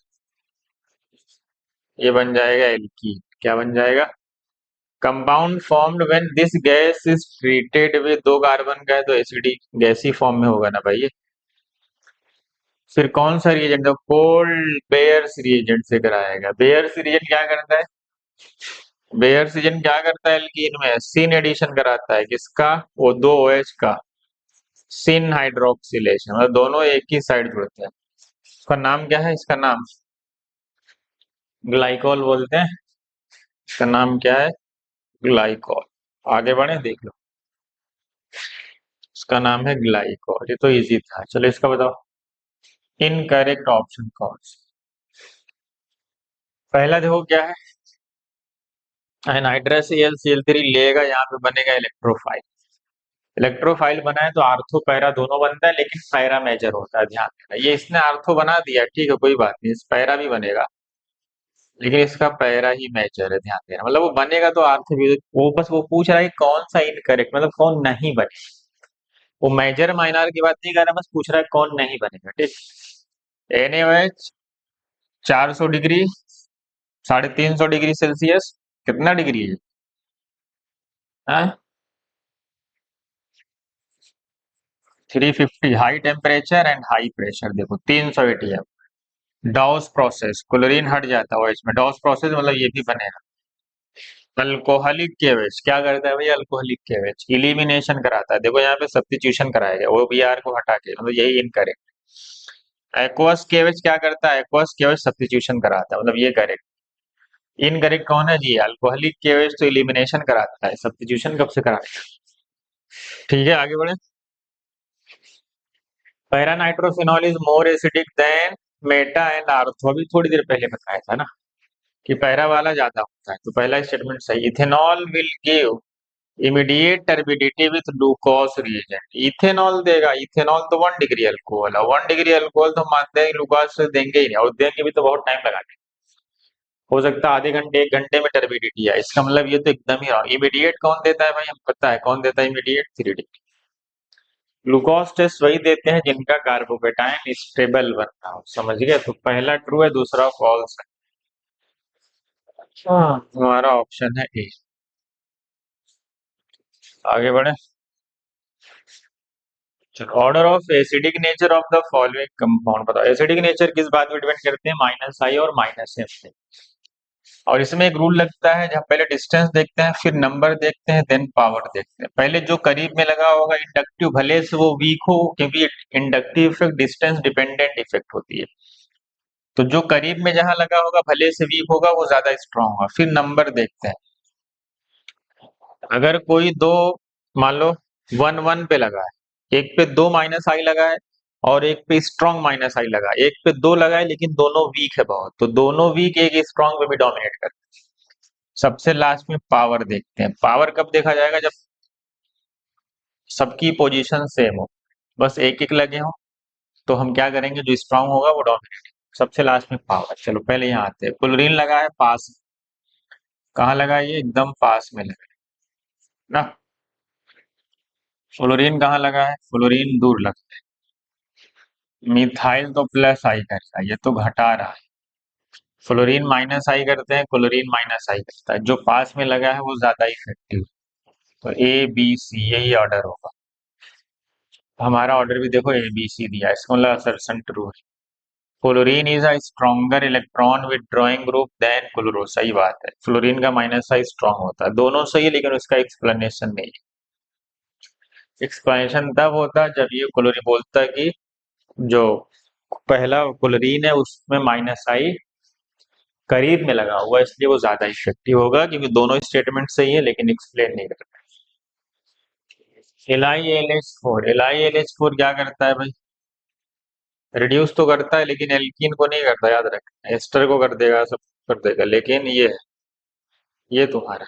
[SPEAKER 1] ये बन जाएगा एल्कीन। क्या बन जाएगा, compound formed when this gas is treated with, दो कार्बन का है तो एसिडिक गैसी फॉर्म में होगा ना भाई ये। फिर कौन सा रिएजेंट, कोल्ड बेयर्स रिएजेंट से कराएगा। बेयर्स रिएजेंट क्या करता है, बेयर्स रिएजेंट क्या करता है एल्कीन में, सिन एडिशन कराता है किसका, वो दो OH का, सिन हाइड्रोक्सिलेशन, मतलब दोनों एक ही साइड जुड़ते हैं। इसका नाम क्या है, इसका नाम ग्लाइकोल बोलते हैं। इसका नाम क्या है, ग्लाइकोल। आगे बढ़े देख लो, इसका नाम है ग्लाइकोल। ये तो इजी था, चलो इसका बताओ। इनकरेक्ट ऑप्शन कौन सा, पहला देखो क्या है, एनहाइड्रस Cl3 लेगा, यहाँ पे बनेगा इलेक्ट्रोफाइल। इलेक्ट्रोफाइल बना है तो आर्थो पैरा दोनों बनता है, लेकिन पैरा मेजर होता है, ध्यान देना। ये इसने आर्थो बना दिया, ठीक है कोई बात नहीं, इस पैरा भी बनेगा, लेकिन इसका पैरा ही मेजर है, ध्यान देना। मतलब वो बनेगा तो आर्थो भी, वो बस वो पूछ रहा है कि कौन सा इनकरेक्ट, मतलब कौन नहीं बने। वो मेजर माइनर की बात नहीं कर रहा, बस पूछ रहा है कौन नहीं बनेगा, ठीक। NaOH 400 डिग्री, 350 डिग्री सेल्सियस, कितना डिग्री है, 350, high temperature and high pressure. देखो 300 ATM, डॉस प्रोसेस, क्लोरीन हट जाता है इसमें, डॉस प्रोसेस मतलब ये भी बनेगा। अल्कोहलिक केवेज क्या करता है भाई, अल्कोहलिक केवेज इलिमिनेशन कराता है। देखो यहाँ पे सब्स्टिट्यूशन कराएगा, वो Br को हटा के, मतलब यही इनकरेक्ट। एक्वस केवेज क्या करता है, एक्वस केवेज सब्स्टिट्यूशन कराता है, मतलब ये करेक्ट। इनकरेक्ट कौन है जी, अल्कोहलिक केवेज तो इलिमिनेशन कराता है, सब्स्टिट्यूशन कब से कराता है। ठीक है आगे बढ़े। Para nitrophenol is more acidic then Meta and ortho, अभी थोड़ी देर पहले बताया था ना कि पैरा वाला ज्यादा होता है, तो पहला स्टेटमेंट सही। Ethanol will give immediate turbidity with glucose reagent, ethanol देगा, इथेनॉल तो 1 डिग्री अल्कोहल है, 1 डिग्री अल्कोहल तो मानते हैं ग्लूकोज से देंगे ही नहीं, और देंगे भी तो बहुत टाइम लगाएंगे, हो सकता है आधे घंटे 1 घंटे में टर्बिडिटी है, इसका मतलब ये तो एकदम ही रॉन्ग। इमीडिएट कौन देता है भाई, हम पता है कौन देता है इमीडिएट, 3 डिग्री। ग्लूकोज टेस्ट वही देते हैं जिनका कार्बोकेटाइन स्टेबल बनता हो, समझ गए, तो पहला ट्रू है, दूसरा फॉल्स है। हाँ हमारा ऑप्शन है ए। आगे बढ़े, चलो order of acidic nature of the following compound बताओ। एसिडिक नेचर किस बात पे डिपेंड करते हैं, -I और -M पे। और इसमें एक रूल लगता है, जब पहले डिस्टेंस देखते हैं, फिर नंबर देखते हैं, देन पावर देखते हैं। पहले जो करीब में लगा होगा इंडक्टिव, भले से वो वीक हो, क्योंकि inductive effect distance dependent effect होती है, तो जो करीब में जहां लगा होगा भले से वीक होगा, वो ज्यादा स्ट्रांग होगा। फिर नंबर देखते हैं, अगर कोई दो, मान लो 1 1 पे लगा है, एक पे 2 -I लगा है, और एक पे स्ट्रॉन्ग -I लगा है, एक पे 2 लगा है लेकिन दोनों वीक है बहुत, तो दोनों वीक एक स्ट्रॉन्ग पे भी डोमिनेट करते हैं। सबसे लास्ट में पावर देखते हैं, पावर कब देखा जाएगा, जब सबकी पोजीशन सेम हो, बस एक एक लगे हो, तो हम क्या करेंगे, जो स्ट्रांग होगा वो डोमिनेट। सबसे लास्ट में पावर। चलो पहले यहाँ आते हैं, क्लोरीन लगा है पास, कहाँ लगा है, ये एकदम पास में लगा है ना। फ्लोरीन कहाँ लगा है, फ्लोरीन दूर लगा है। मिथाइल तो +I करता है, ये तो घटा रहा है। फ्लोरीन -I करते हैं, क्लोरीन -I करता है, जो पास में लगा है वो ज्यादा इफेक्टिव। तो ABC यही ऑर्डर होगा। हमारा ऑर्डर भी देखो ABC दिया है, इसका मतलब असर्शन ट्रू है। Fluorine is a stronger electron withdrawing group than chloro, सही बात है, फ्लोरीन का -I स्ट्रॉन्ग होता है, दोनों सही है, लेकिन उसका एक्सप्लेनेशन नहीं है। एक्सप्लेनेशन तब होता है जब ये क्लोरीन बोलता है कि जो पहला क्लोरीन है उसमें -I करीब में लगा हुआ है, इसलिए वो ज्यादा इफेक्टिव होगा, क्योंकि दोनों स्टेटमेंट सही है लेकिन एक्सप्लेन नहीं करता। LiLH4 क्या करता है भाई, रिड्यूस तो करता है लेकिन एल्कीन को नहीं करता, याद रख, एस्टर को कर देगा, सब कर देगा, लेकिन ये तुम्हारा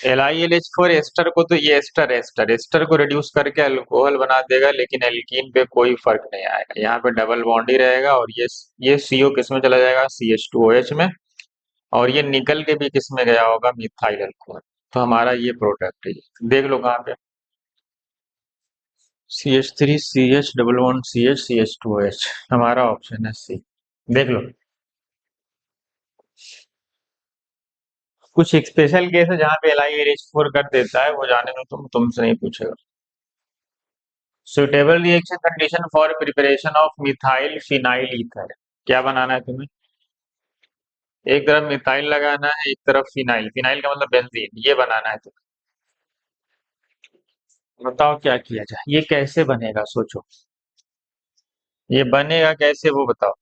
[SPEAKER 1] LiLH4 एस्टर को तो ये एस्टर एस्टर एस्टर को रिड्यूस करके अल्कोहल बना देगा, लेकिन एल्कीन पे कोई फर्क नहीं आएगा। यहाँ पे डबल बॉन्ड ही रहेगा, और ये CO किस में चला जाएगा, CH2OH में। और ये निकल के भी किस में गया होगा, मिथाइल अल्कोहल। तो हमारा ये प्रोडक्ट है, देख लो कहाँ पे, CH3 CH double bond CH हमारा ऑप्शन है C। देख लो, कुछ स्पेशल केस है जहाँ पे LiLH4 कर देता है, वो जाने में तुमसे नहीं पूछेगा। Suitable reaction condition for preparation of methyl phenyl ether. क्या बनाना है तुम्हें, एक तरफ मिथाइल लगाना है, एक तरफ फिनाइल, फिनाइल का मतलब बेंजीन, ये बनाना है तुम्हें। बताओ क्या किया जाए, ये कैसे बनेगा, सोचो, ये बनेगा कैसे वो बताओ।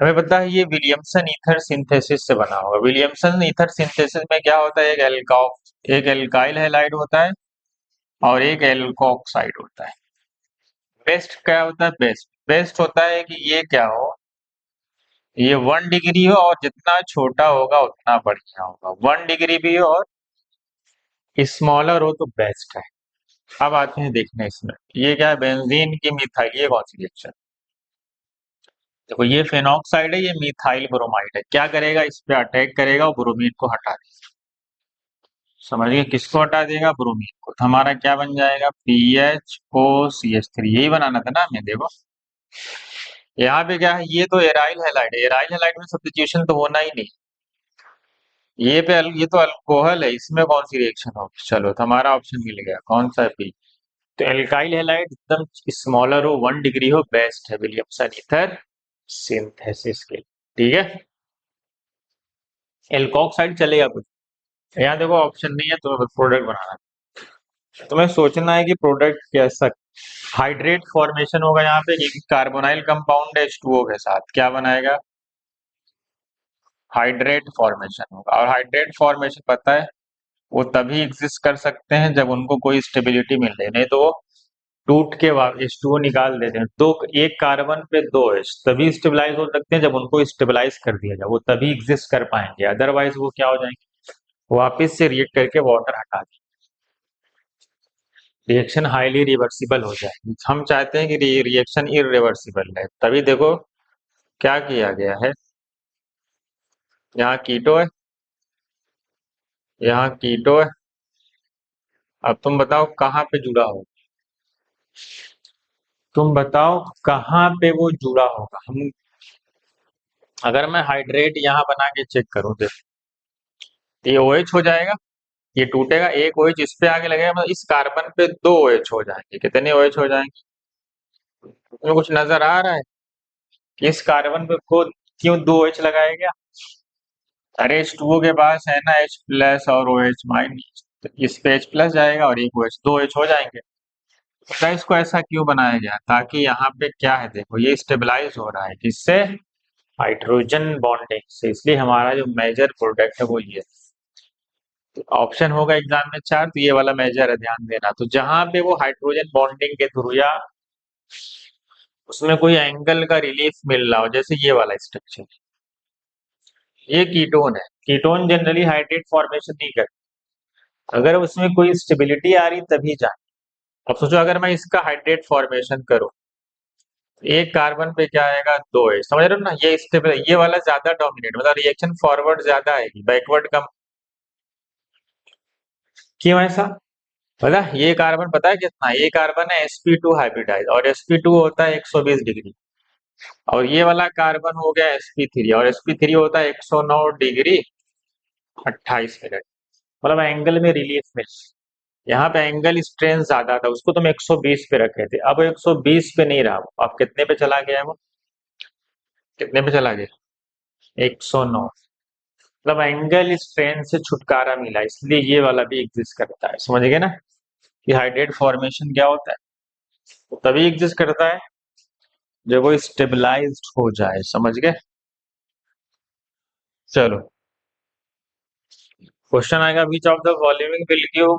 [SPEAKER 1] हमें पता है ये विलियमसन ईथर सिंथेसिस से बना होगा। विलियमसन ईथर सिंथेसिस में क्या होता है, एक एल्काइल हैलाइड होता है और एक एल्कोक्साइड होता है। बेस्ट क्या होता है, बेस्ट बेस्ट होता है कि ये क्या हो, ये 1 डिग्री हो, और जितना छोटा होगा उतना बढ़िया होगा। 1 डिग्री भी हो और स्मॉलर हो तो बेस्ट है। अब आते हैं देखने इसमें, ये क्या है, बेंजीन की मिथाइल, ये कौन सी रिएक्शन, देखो ये फेनॉक्साइड है, ये मिथाइल ब्रोमाइड है। क्या करेगा, इस पे अटैक करेगा और ब्रोमीन को हटा देगा। समझिए, किसको हटा देगा, ब्रोमीन को। तो हमारा क्या बन जाएगा, PHOCH3, यही बनाना था ना हमें, देखो यहाँ पे क्या है, ये तो एराइल हैलाइड है, एराइल हैलाइड में सब्स्टिट्यूशन तो होना ही नहीं। ये तो अल्कोहल है, इसमें कौन सी रिएक्शन होगी, चलो तो हमारा ऑप्शन मिल गया, कौन सा है, P। तो एल्काइल हैलाइड एकदम स्मॉलर हो, 1 डिग्री हो, बेस्ट है विलियमसन ईथर सिंथेसिस के लिए, ठीक है। एल्कोक्साइड चलेगा कुछ, यहाँ देखो ऑप्शन नहीं है, तुम्हें प्रोडक्ट बनाना है। तुम्हें सोचना है कि प्रोडक्ट कैसा, हाइड्रेट फॉर्मेशन होगा यहाँ पे, एक कार्बोनाइल कंपाउंड है H2O के साथ, क्या बनाएगा, हाइड्रेट फॉर्मेशन होगा। और हाइड्रेट फॉर्मेशन पता है वो तभी एग्जिस्ट कर सकते हैं जब उनको कोई स्टेबिलिटी मिल रही, नहीं तो वो टूट के H2O निकाल देते हैं। दो, एक कार्बन पे 2 H तभी स्टेबलाइज हो सकते हैं जब उनको स्टेबलाइज कर दिया जाए, वो तभी एग्जिस्ट कर पाएंगे, अदरवाइज वो क्या हो जाएंगे, वापस से रिएक्ट करके वाटर हटा दें, रिएक्शन हाईली रिवर्सिबल हो जाएगी। हम चाहते हैं कि रिएक्शन इरिवर्सिबल है, तभी देखो क्या किया गया है, यहाँ कीटो है, यहाँ कीटो है। अब तुम बताओ कहाँ पे जुड़ा हो, तुम बताओ कहाँ पे वो जुड़ा होगा। हम, अगर मैं हाइड्रेट यहाँ बना के चेक करूँ, देखो ये OH हो जाएगा, ये टूटेगा, एक OH इस पे आगे लगेगा, मतलब इस कार्बन पे 2 OH हो जाएंगे। कितने OH हो जाएंगे, तुम्हें कुछ नजर आ रहा है कि इस कार्बन पे खुद क्यों 2 OH लगाया गया। अरे H2O के पास है ना H+ और OH-, तो इस पे H+ जाएगा और एक OH, 2 OH हो जाएंगे। तो इसको ऐसा क्यों बनाया गया, ताकि यहाँ पे क्या है, देखो ये स्टेबलाइज हो रहा है किससे, हाइड्रोजन बॉन्डिंग से। इसलिए हमारा जो मेजर प्रोडक्ट है वो ये, तो ऑप्शन होगा एग्जाम में 4, तो ये वाला मेजर है, ध्यान देना। तो जहां पे वो हाइड्रोजन बॉन्डिंग के थ्रू या उसमें कोई एंगल का रिलीफ मिल रहा हो, जैसे ये वाला स्ट्रक्चर, ये कीटोन है। कीटोन जनरली हाइड्रेट फॉर्मेशन नहीं करते, अगर उसमें कोई स्टेबिलिटी आ रही तभी जाए। अब सोचो अगर मैं इसका हाइड्रेट फॉर्मेशन करूं, एक कार्बन पे क्या आएगा, 2 H, समझ रहे हो ना, ये स्टेबल, ये वाला ज्यादा डोमिनेट, मतलब रिएक्शन फॉरवर्ड ज्यादा आएगी, बैकवर्ड कम। क्यों ऐसा, पता है? ये कार्बन पता है कितना, ये कार्बन है sp2 हाइब्रिडाइज, और sp2 होता है 120 डिग्री, और ये वाला कार्बन हो गया sp3, और sp3 होता है 109 डिग्री 28 मिनट, मतलब एंगल में रिलीफ मिल। यहाँ पे एंगल स्ट्रेंथ ज्यादा था, उसको तुम 120 पे रखे थे, अब 120 पे नहीं रहा वो, अब कितने पे चला गया है वो, कितने पे चला गया, 109। मतलब एंगल स्ट्रेंथ से छुटकारा मिला, इसलिए ये वाला भी एग्जिस्ट करता है। समझ गए ना कि हाइड्रेट फॉर्मेशन क्या होता है, वो तभी एग्जिस्ट करता है जब वो स्टेबलाइज्ड हो जाए। समझ गए, चलो क्वेश्चन आएगा, which of the following will give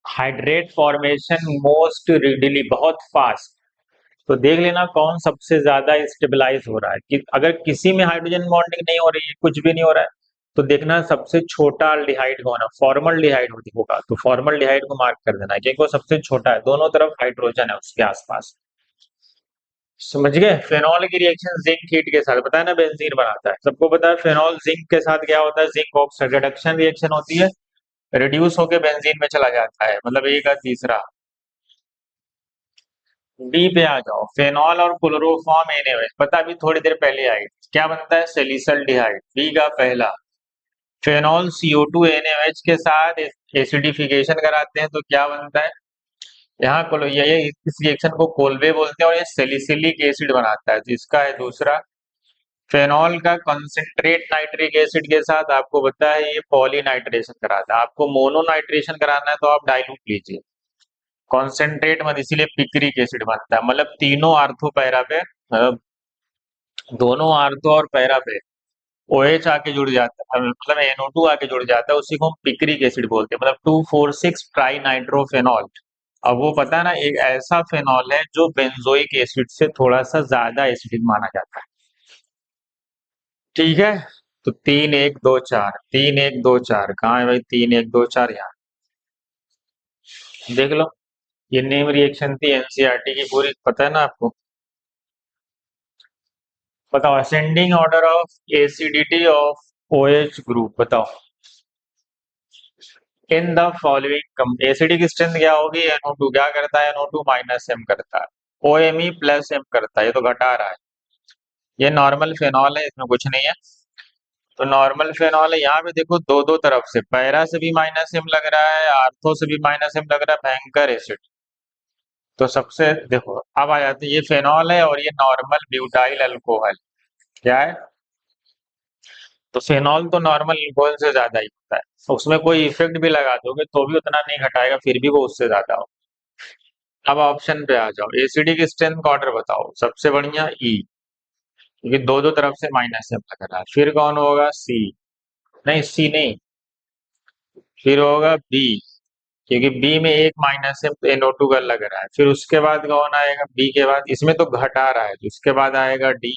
[SPEAKER 1] hydrate formation most readily, बहुत फास्ट। तो देख लेना कौन सबसे ज्यादा स्टेबलाइज हो रहा है, कि अगर किसी में हाइड्रोजन बॉन्डिंग नहीं हो रही है, कुछ भी नहीं हो रहा है, तो देखना सबसे छोटा अल्डिहाइड कौन है, फॉर्मल्डिहाइड होगा, तो फॉर्मल्डिहाइड को मार्क कर देना क्योंकि वो सबसे छोटा है, दोनों तरफ हाइड्रोजन है उसके आसपास। समझ गए। फेनॉल की रिएक्शन जिंक हीट के साथ, पता है ना बेंजीन बनाता है, सबको पता है। फेनॉल जिंक के साथ क्या होता है, जिंक ऑक्साइड रिडक्शन रिएक्शन होती है, रिड्यूस होके बेंजीन में चला जाता है, मतलब ए का तीसरा। डी पे आ जाओ, फेनॉल और क्लोरोफॉर्म एनएच, पता अभी थोड़ी देर पहले आई, क्या बनता है, सैलिसल्डिहाइड, बी का पहला। फेनॉल CO2 NaOH के साथ एसिडिफिकेशन कराते हैं तो क्या बनता है, यहाँ ये इस रिएक्शन को कोल्वे बोलते हैं और ये सैलिसिलिक एसिड बनाता है, तो इसका है दूसरा। फेनॉल का कंसंट्रेट नाइट्रिक एसिड के साथ आपको पता है ये पॉलीनाइट्रेशन कराता है, आपको मोनोनाइट्रेशन कराना है तो आप डाइल्यूट लीजिए, कॉन्सेंट्रेट मत, इसीलिए पिक्रिक एसिड बनता है, मतलब तीनों आर्थो पैरा पे, दोनों आर्थो और पैरा पे OH आके जुड़ जाता है, मतलब NO2 आके जुड़ जाता है, उसी को हम पिक्रिक एसिड बोलते हैं, मतलब 2,4,6 ट्राई नाइट्रोफेनॉल। अब वो पता है ना, एक ऐसा फेनॉल है जो बेंजोइक एसिड से थोड़ा सा ज्यादा एसिडिक माना जाता है। ठीक है, तो 3 1 2 4, 3 1 2 4 कहाँ है भाई, 3 1 2 4 यहाँ देख लो। ये नेम रिएक्शन थी NCERT की पूरी, पता है ना आपको। बताओ ascending order of acidity of OH group, बताओ in the following. Acidic strength क्या होगी, NO2 क्या करता है, NO2 -M करता है, OMe+M करता है, ये तो घटा रहा है, ये नॉर्मल फेनॉल है, इसमें कुछ नहीं है। तो नॉर्मल फेनॉल है, यहाँ पे देखो दो दो तरफ से, पैरा से भी -M लग रहा है, आर्थो से भी -M लग रहा है, भयंकर एसिड। तो सबसे देखो अब आ जाते हैं, ये फेनॉल है और ये नॉर्मल ब्यूटाइल अल्कोहल, क्या है, तो फेनॉल तो नॉर्मल अल्कोहल से ज्यादा ही होता है, तो उसमें कोई इफेक्ट भी लगा दोगे तो भी उतना नहीं घटाएगा, फिर भी वो उससे ज्यादा हो। अब ऑप्शन पे आ जाओ, एसिडिक स्ट्रेंथ का ऑर्डर बताओ, सबसे बढ़िया ई, क्योंकि दो दो तरफ से -M लग रहा है, फिर कौन होगा, सी, नहीं सी नहीं, फिर होगा बी, क्योंकि बी में एक -M तो NO2 का लग रहा है, फिर उसके बाद कौन आएगा, बी के बाद, इसमें तो घटा रहा है, तो उसके बाद आएगा डी,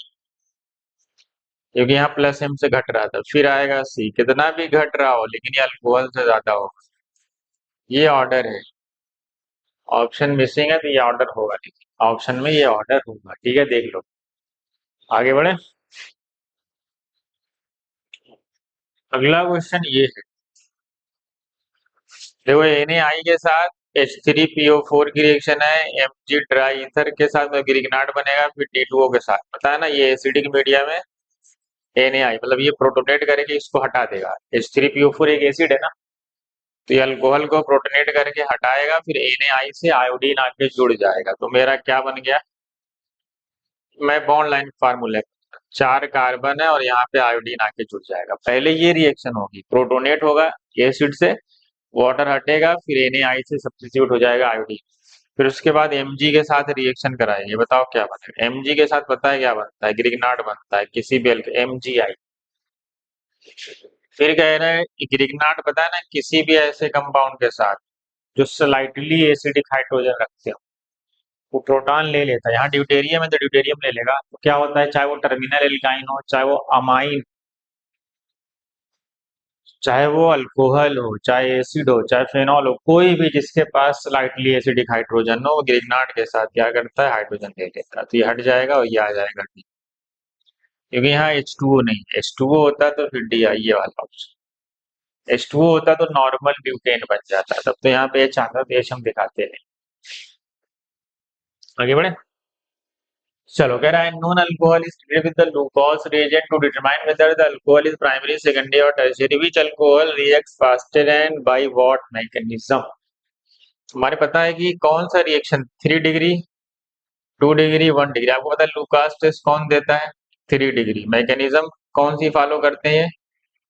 [SPEAKER 1] क्योंकि यहाँ +M से घट रहा था, फिर आएगा सी, कितना भी घट रहा हो लेकिन ये अल्कोहल से ज्यादा हो, ये ऑर्डर है। ऑप्शन मिसिंग है तो ये ऑर्डर होगा नहीं, ऑप्शन में ये ऑर्डर होगा, ठीक है देख लो। आगे बढ़े, अगला क्वेश्चन ये है, देखो NaI के साथ H3PO4 की रिएक्शन है, Mg ड्राई ईथर के साथ में ग्रिगनाट बनेगा, फिर D2O के साथ, पता है ना ये एसिडिक मीडिया में NaI, मतलब ये प्रोटोनेट करके इसको हटा देगा, H3PO4 एक एसिड है ना, तो ये अल्कोहल को प्रोटोनेट करके हटाएगा, फिर NaI से आयोडीन आके जुड़ जाएगा, तो मेरा क्या बन गया, मैं बॉन्ड लाइन फार्मूले, 4 कार्बन है और यहाँ पे आयोडीन आके जुड़ जाएगा, पहले ये रिएक्शन होगी, प्रोटोनेट होगा एसिड से, वाटर हटेगा, फिर NaI से सब्स्टिट्यूट हो जाएगा आयोडीन, फिर उसके बाद Mg के साथ रिएक्शन कराएंगे, बताओ क्या बनेगा, Mg के साथ पता है क्या बनता है, ग्रिगनाट बनता है, किसी भी MgI। फिर कह रहे हैं कि ग्रिगनाट पता है ना, किसी भी ऐसे कंपाउंड के साथ जो स्लाइटली एसिडिक हाइड्रोजन रखते हो, वो प्रोटॉन ले लेता है, यहाँ ड्यूटेरियम है तो ड्यूटेरियम ले लेगा, तो क्या होता है, चाहे वो टर्मिनल एल्काइन हो, चाहे वो अमाइन, चाहे वो अल्कोहल हो, चाहे एसिड हो, चाहे फेनॉल हो, कोई भी जिसके पास स्लाइटली एसिडिक हाइड्रोजन हो, वो ग्रिगनाट के साथ क्या करता है, हाइड्रोजन ले लेता है, तो ये हट जाएगा और ये आ जाएगा डी, क्योंकि यहाँ H2O नहीं, H2O होता तो फिर डी आई, ये वाला ऑप्शन, H2O होता तो नॉर्मल ब्यूटेन बन जाता, तब तो यहाँ पे H आता तो H हम दिखाते हैं। आगे बढ़े, चलो कह रहा है non alcohol is treated with the Lucas reagent to determine whether the alcohol is primary, secondary or tertiary, which alcohol reacts faster and by what mechanism। हमारे पता है कि कौन सा रिएक्शन 3 डिग्री, 2 डिग्री, 1 डिग्री, आपको पता है लुकास टेस्ट कौन देता है, 3 डिग्री, मैकेनिज्म कौन सी फॉलो करते हैं,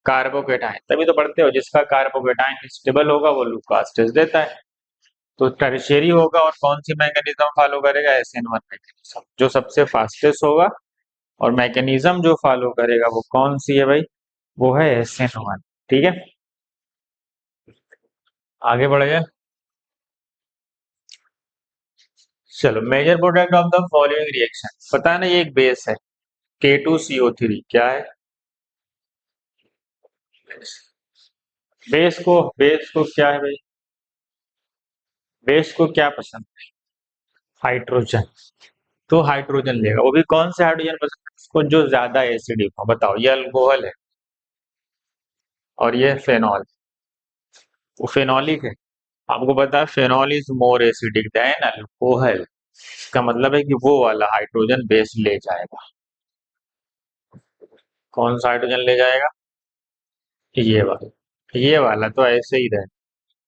[SPEAKER 1] कार्बोकेटाइन, तभी तो पढ़ते हो, जिसका कार्बोकेटाइन स्टेबल होगा वो लुकास टेस्ट देता है, तो टर्शियरी होगा, और कौन सी मैकेनिज्म फॉलो करेगा, SN1 मैकेनिज्म, जो सबसे फास्टेस्ट होगा, और मैकेनिज्म जो फॉलो करेगा वो कौन सी है भाई, वो है SN1, ठीक है। आगे बढ़ गए, चलो major product of the following reaction, पता है ना ये एक बेस है K2CO3, क्या है, बेस को क्या है भाई? बेस को क्या पसंद है? हाइड्रोजन। तो हाइड्रोजन लेगा, वो भी कौन से हाइड्रोजन पसंद है उसको? जो ज्यादा एसिडिक हो। बताओ, ये अल्कोहल है और ये फेनॉल। वो फेनॉलिक है। आपको पता है phenol is more acidic then alcohol. इसका मतलब है कि वो वाला हाइड्रोजन बेस ले जाएगा। कौन सा हाइड्रोजन ले जाएगा? ये वाला। ये वाला तो ऐसे ही रहे।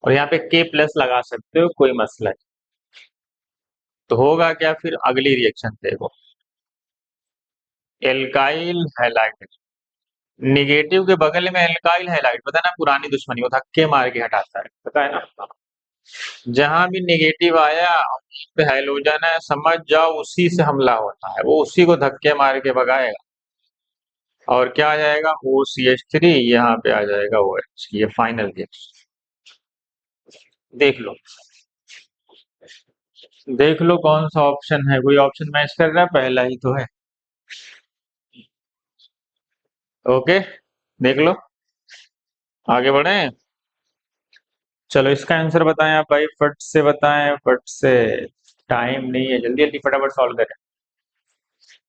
[SPEAKER 1] और यहाँ पे के प्लस लगा सकते हो, कोई मसला नहीं। तो होगा क्या फिर? अगली रिएक्शन देखो। Alkyl halide. निगेटिव के बगल में एल्काइल हैलाइड, पता है ना, पुरानी दुश्मनी, वो धक्के मार के हटाता है, पता है ना। जहां भी निगेटिव आया पे हाइड्रोजन है, समझ जाओ उसी से हमला होता है, वो उसी को धक्के मार के भगाएगा। और क्या आ जाएगा? OCH3, यहाँ पे आ जाएगा OH। ये फाइनल रिएक्शन। देख लो। देख लो कौन सा ऑप्शन है, कोई ऑप्शन मैच कर रहा है? पहला ही तो है। ओके, देख लो। आगे बढ़े। चलो इसका आंसर बताएं आप भाई, फट से बताएं, फट से। टाइम नहीं है, जल्दी जल्दी फटाफट सॉल्व करें।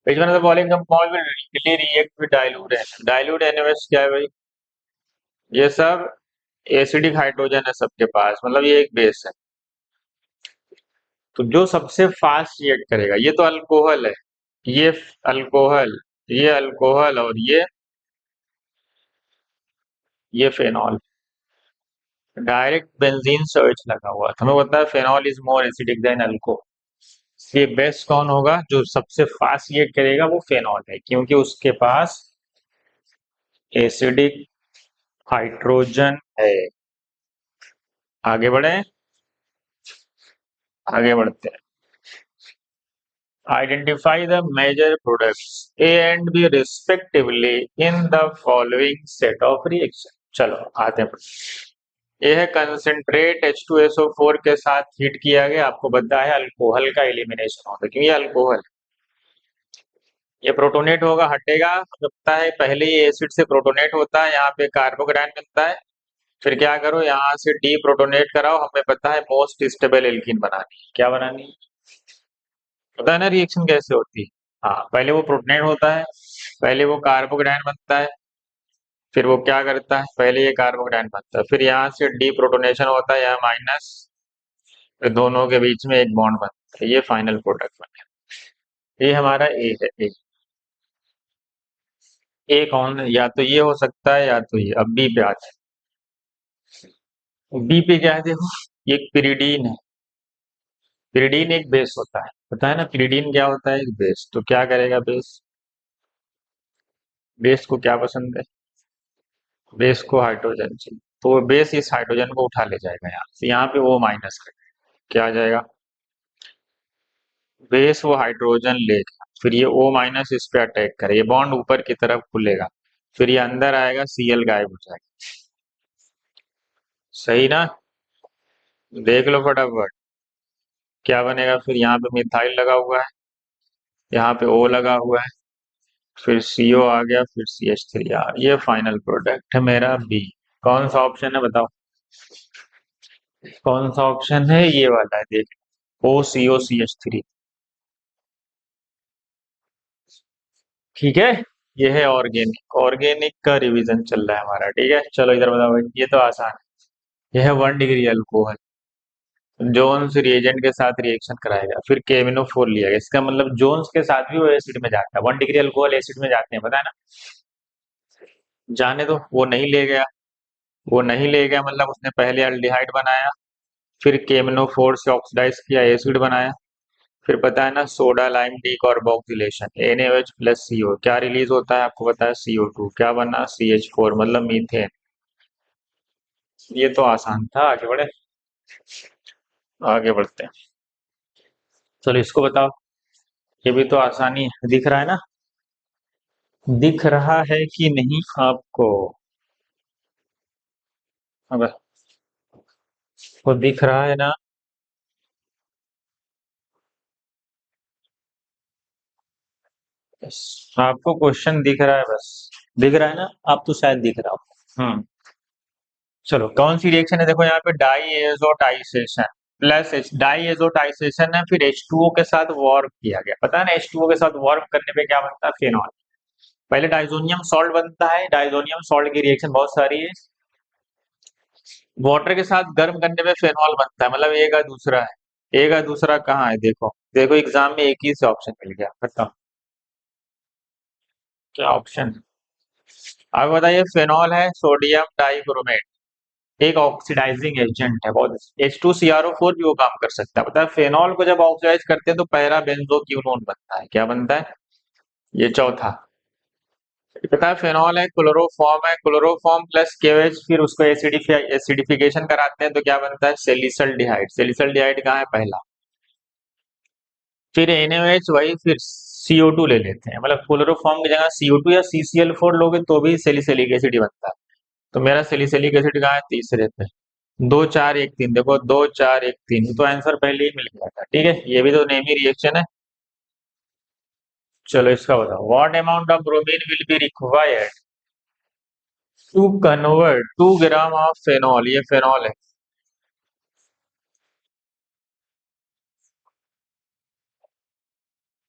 [SPEAKER 1] Which one of the following compound will rapidly react with dilute NaOH? Dilute NaOH क्या है भाई? ये सब एसिडिक हाइड्रोजन है सबके पास, मतलब ये एक बेस है। तो जो सबसे फास्ट रिएक्ट करेगा, ये तो अल्कोहल है। ये अल्कोहल, ये अल्कोहल, और ये फेनॉल। डायरेक्ट बेंजीन सर्च लगा हुआ था, हमें पता है phenol is more acidic then alcohol. ये बेस्ट कौन होगा जो सबसे फास्ट रिएक्ट करेगा? वो फेनॉल है, क्योंकि उसके पास एसिडिक हाइड्रोजन है। आगे बढ़े। आगे बढ़ते हैं। Identify the major products A and B respectively in the following set of reaction. चलो आते हैं। ये है कंसेंट्रेट H2SO4 के साथ हीट किया गया, आपको पता है अल्कोहल का एलिमिनेशन होता है, क्योंकि ये अल्कोहल, ये प्रोटोनेट होगा, हटेगा, हमें पता है पहले ये एसिड से प्रोटोनेट होता है, यहाँ पे कार्बोकेटायन मिलता है। फिर क्या करो, यहाँ से डी प्रोटोनेट कराओ, हमें पता है मोस्ट स्टेबल एल्कीन बनानी है। क्या बनानी है? पता है ना रिएक्शन कैसे होती है। हाँ, पहले वो प्रोटोनेट होता है, पहले वो कार्बोकेटायन बनता है, फिर वो क्या करता है, पहले ये कार्बोकेटायन बनता है, फिर यहाँ से डी प्रोटोनेशन होता है, यहाँ माइनस, फिर दोनों के बीच में एक बॉन्ड बनता है, ये फाइनल प्रोडक्ट बने। ये हमारा ए है। ए कौन है? या तो ये हो सकता है या तो ये। अब बी पे आते हैं। बी पे क्या है देखो, ये एक पिरिडीन है। पिरिडीन एक बेस होता है, पता है ना, पिरिडीन क्या होता है? एक बेस। तो क्या करेगा बेस? बेस को क्या पसंद है? बेस को हाइड्रोजन चाहिए, तो वो बेस इस हाइड्रोजन को उठा ले जाएगा यहाँ से, यहाँ पे वो माइनस कर, क्या आ जाएगा? बेस वो हाइड्रोजन लेगा, फिर ये O माइनस इस पे अटैक करे, ये बॉन्ड ऊपर की तरफ खुलेगा, फिर ये अंदर आएगा, Cl गायब हो जाएगा। सही ना? देख लो फटाफट क्या बनेगा। फिर यहाँ पे मिथाइल लगा हुआ है, यहाँ पे O लगा हुआ है, फिर CO आ गया, फिर CH3 आ, ये फाइनल प्रोडक्ट है मेरा बी। कौन सा ऑप्शन है बताओ? कौन सा ऑप्शन है? ये वाला है, देख। OCO CH3। ठीक है। ये है ऑर्गेनिक। ऑर्गेनिक का रिवीजन चल रहा है हमारा, ठीक है। चलो इधर बताओ भाई, ये तो आसान है। यह है 1 डिग्री अल्कोहल, जोन्स रिएजेंट के साथ रिएक्शन कराएगा, फिर KMnO4 लिया गया, इसका मतलब जोन्स के साथ भी वो एसिड में जाता है। 1 डिग्री अल्कोहल एसिड में जाते हैं, पता है ना। जाने दो, वो नहीं ले गया। वो नहीं ले गया मतलब उसने पहले अल्डिहाइड बनाया, फिर KMnO4 से ऑक्सीडाइज किया, एसिड बनाया, फिर पता है ना soda lime decarboxylation, NaOH plus CO, क्या रिलीज होता है आपको पता है? CO2, क्या बना? CH4, मतलब मीथेन। ये तो आसान था, आगे बढ़े। आगे बढ़ते हैं। चलो इसको बताओ। ये भी तो आसानी है, दिख रहा है ना? दिख रहा है कि नहीं आपको? अब वो दिख रहा है ना? आपको क्वेश्चन दिख रहा है बस? दिख रहा है ना? आप तो शायद दिख रहा हो। हम्म। चलो कौन सी रिएक्शन है, देखो यहाँ पे डाई एजोटाइसेशन प्लस डाई एजोटाइसेशन है, फिर H2O के साथ वार्प किया गया, पता है ना H2O के साथ वार्प करने पे क्या बनता है, फेनॉल। पहले डाइजोनियम सॉल्ट बनता है, डाइजोनियम सॉल्ट की रिएक्शन बहुत सारी है। वाटर के साथ गर्म करने पे फेनॉल बनता है, मतलब एक का दूसरा है, एक का दूसरा कहाँ है, देखो देखो एग्जाम में एक ही से ऑप्शन मिल गया, बताओ क्या ऑप्शन है। अब बताइए, फेनॉल है सोडियम डाइक्रोमेट, एक ऑक्सीडाइजिंग एजेंट है बहुत, H2CrO4 भी वो काम कर सकता है, पता है फेनॉल को जब ऑक्सीडाइज करते हैं तो पहला बेंजोक्विनोन बनता है, क्या बनता है, ये चौथा। पता है फेनॉल है, क्लोरोफॉर्म है, क्लोरोफॉर्म प्लस केवेज, फिर उसको एसिडिफिकेशन कराते हैं तो क्या बनता है, सेलिसल डिहाइड, सेलिसल डिहाइड कहाँ है, पहला। फिर NaOH, वही फिर CO2 ले लेते हैं, मतलब क्लोरोफॉर्म की जगह CO2 या CCl4 लोगे तो भी सेलिसिलिक एसिड ही बनता है। तो मेरा सेलिसिलिक एसिड कहाँ है, तीसरे पे। 2 4 1 3, देखो 2 4 1 3, तो आंसर पहले ही मिल गया था, ठीक है, ये भी तो नेमी रिएक्शन है। चलो इसका बताओ, what amount of bromine will be required to convert 2 gram of phenol, ये फेनॉल है,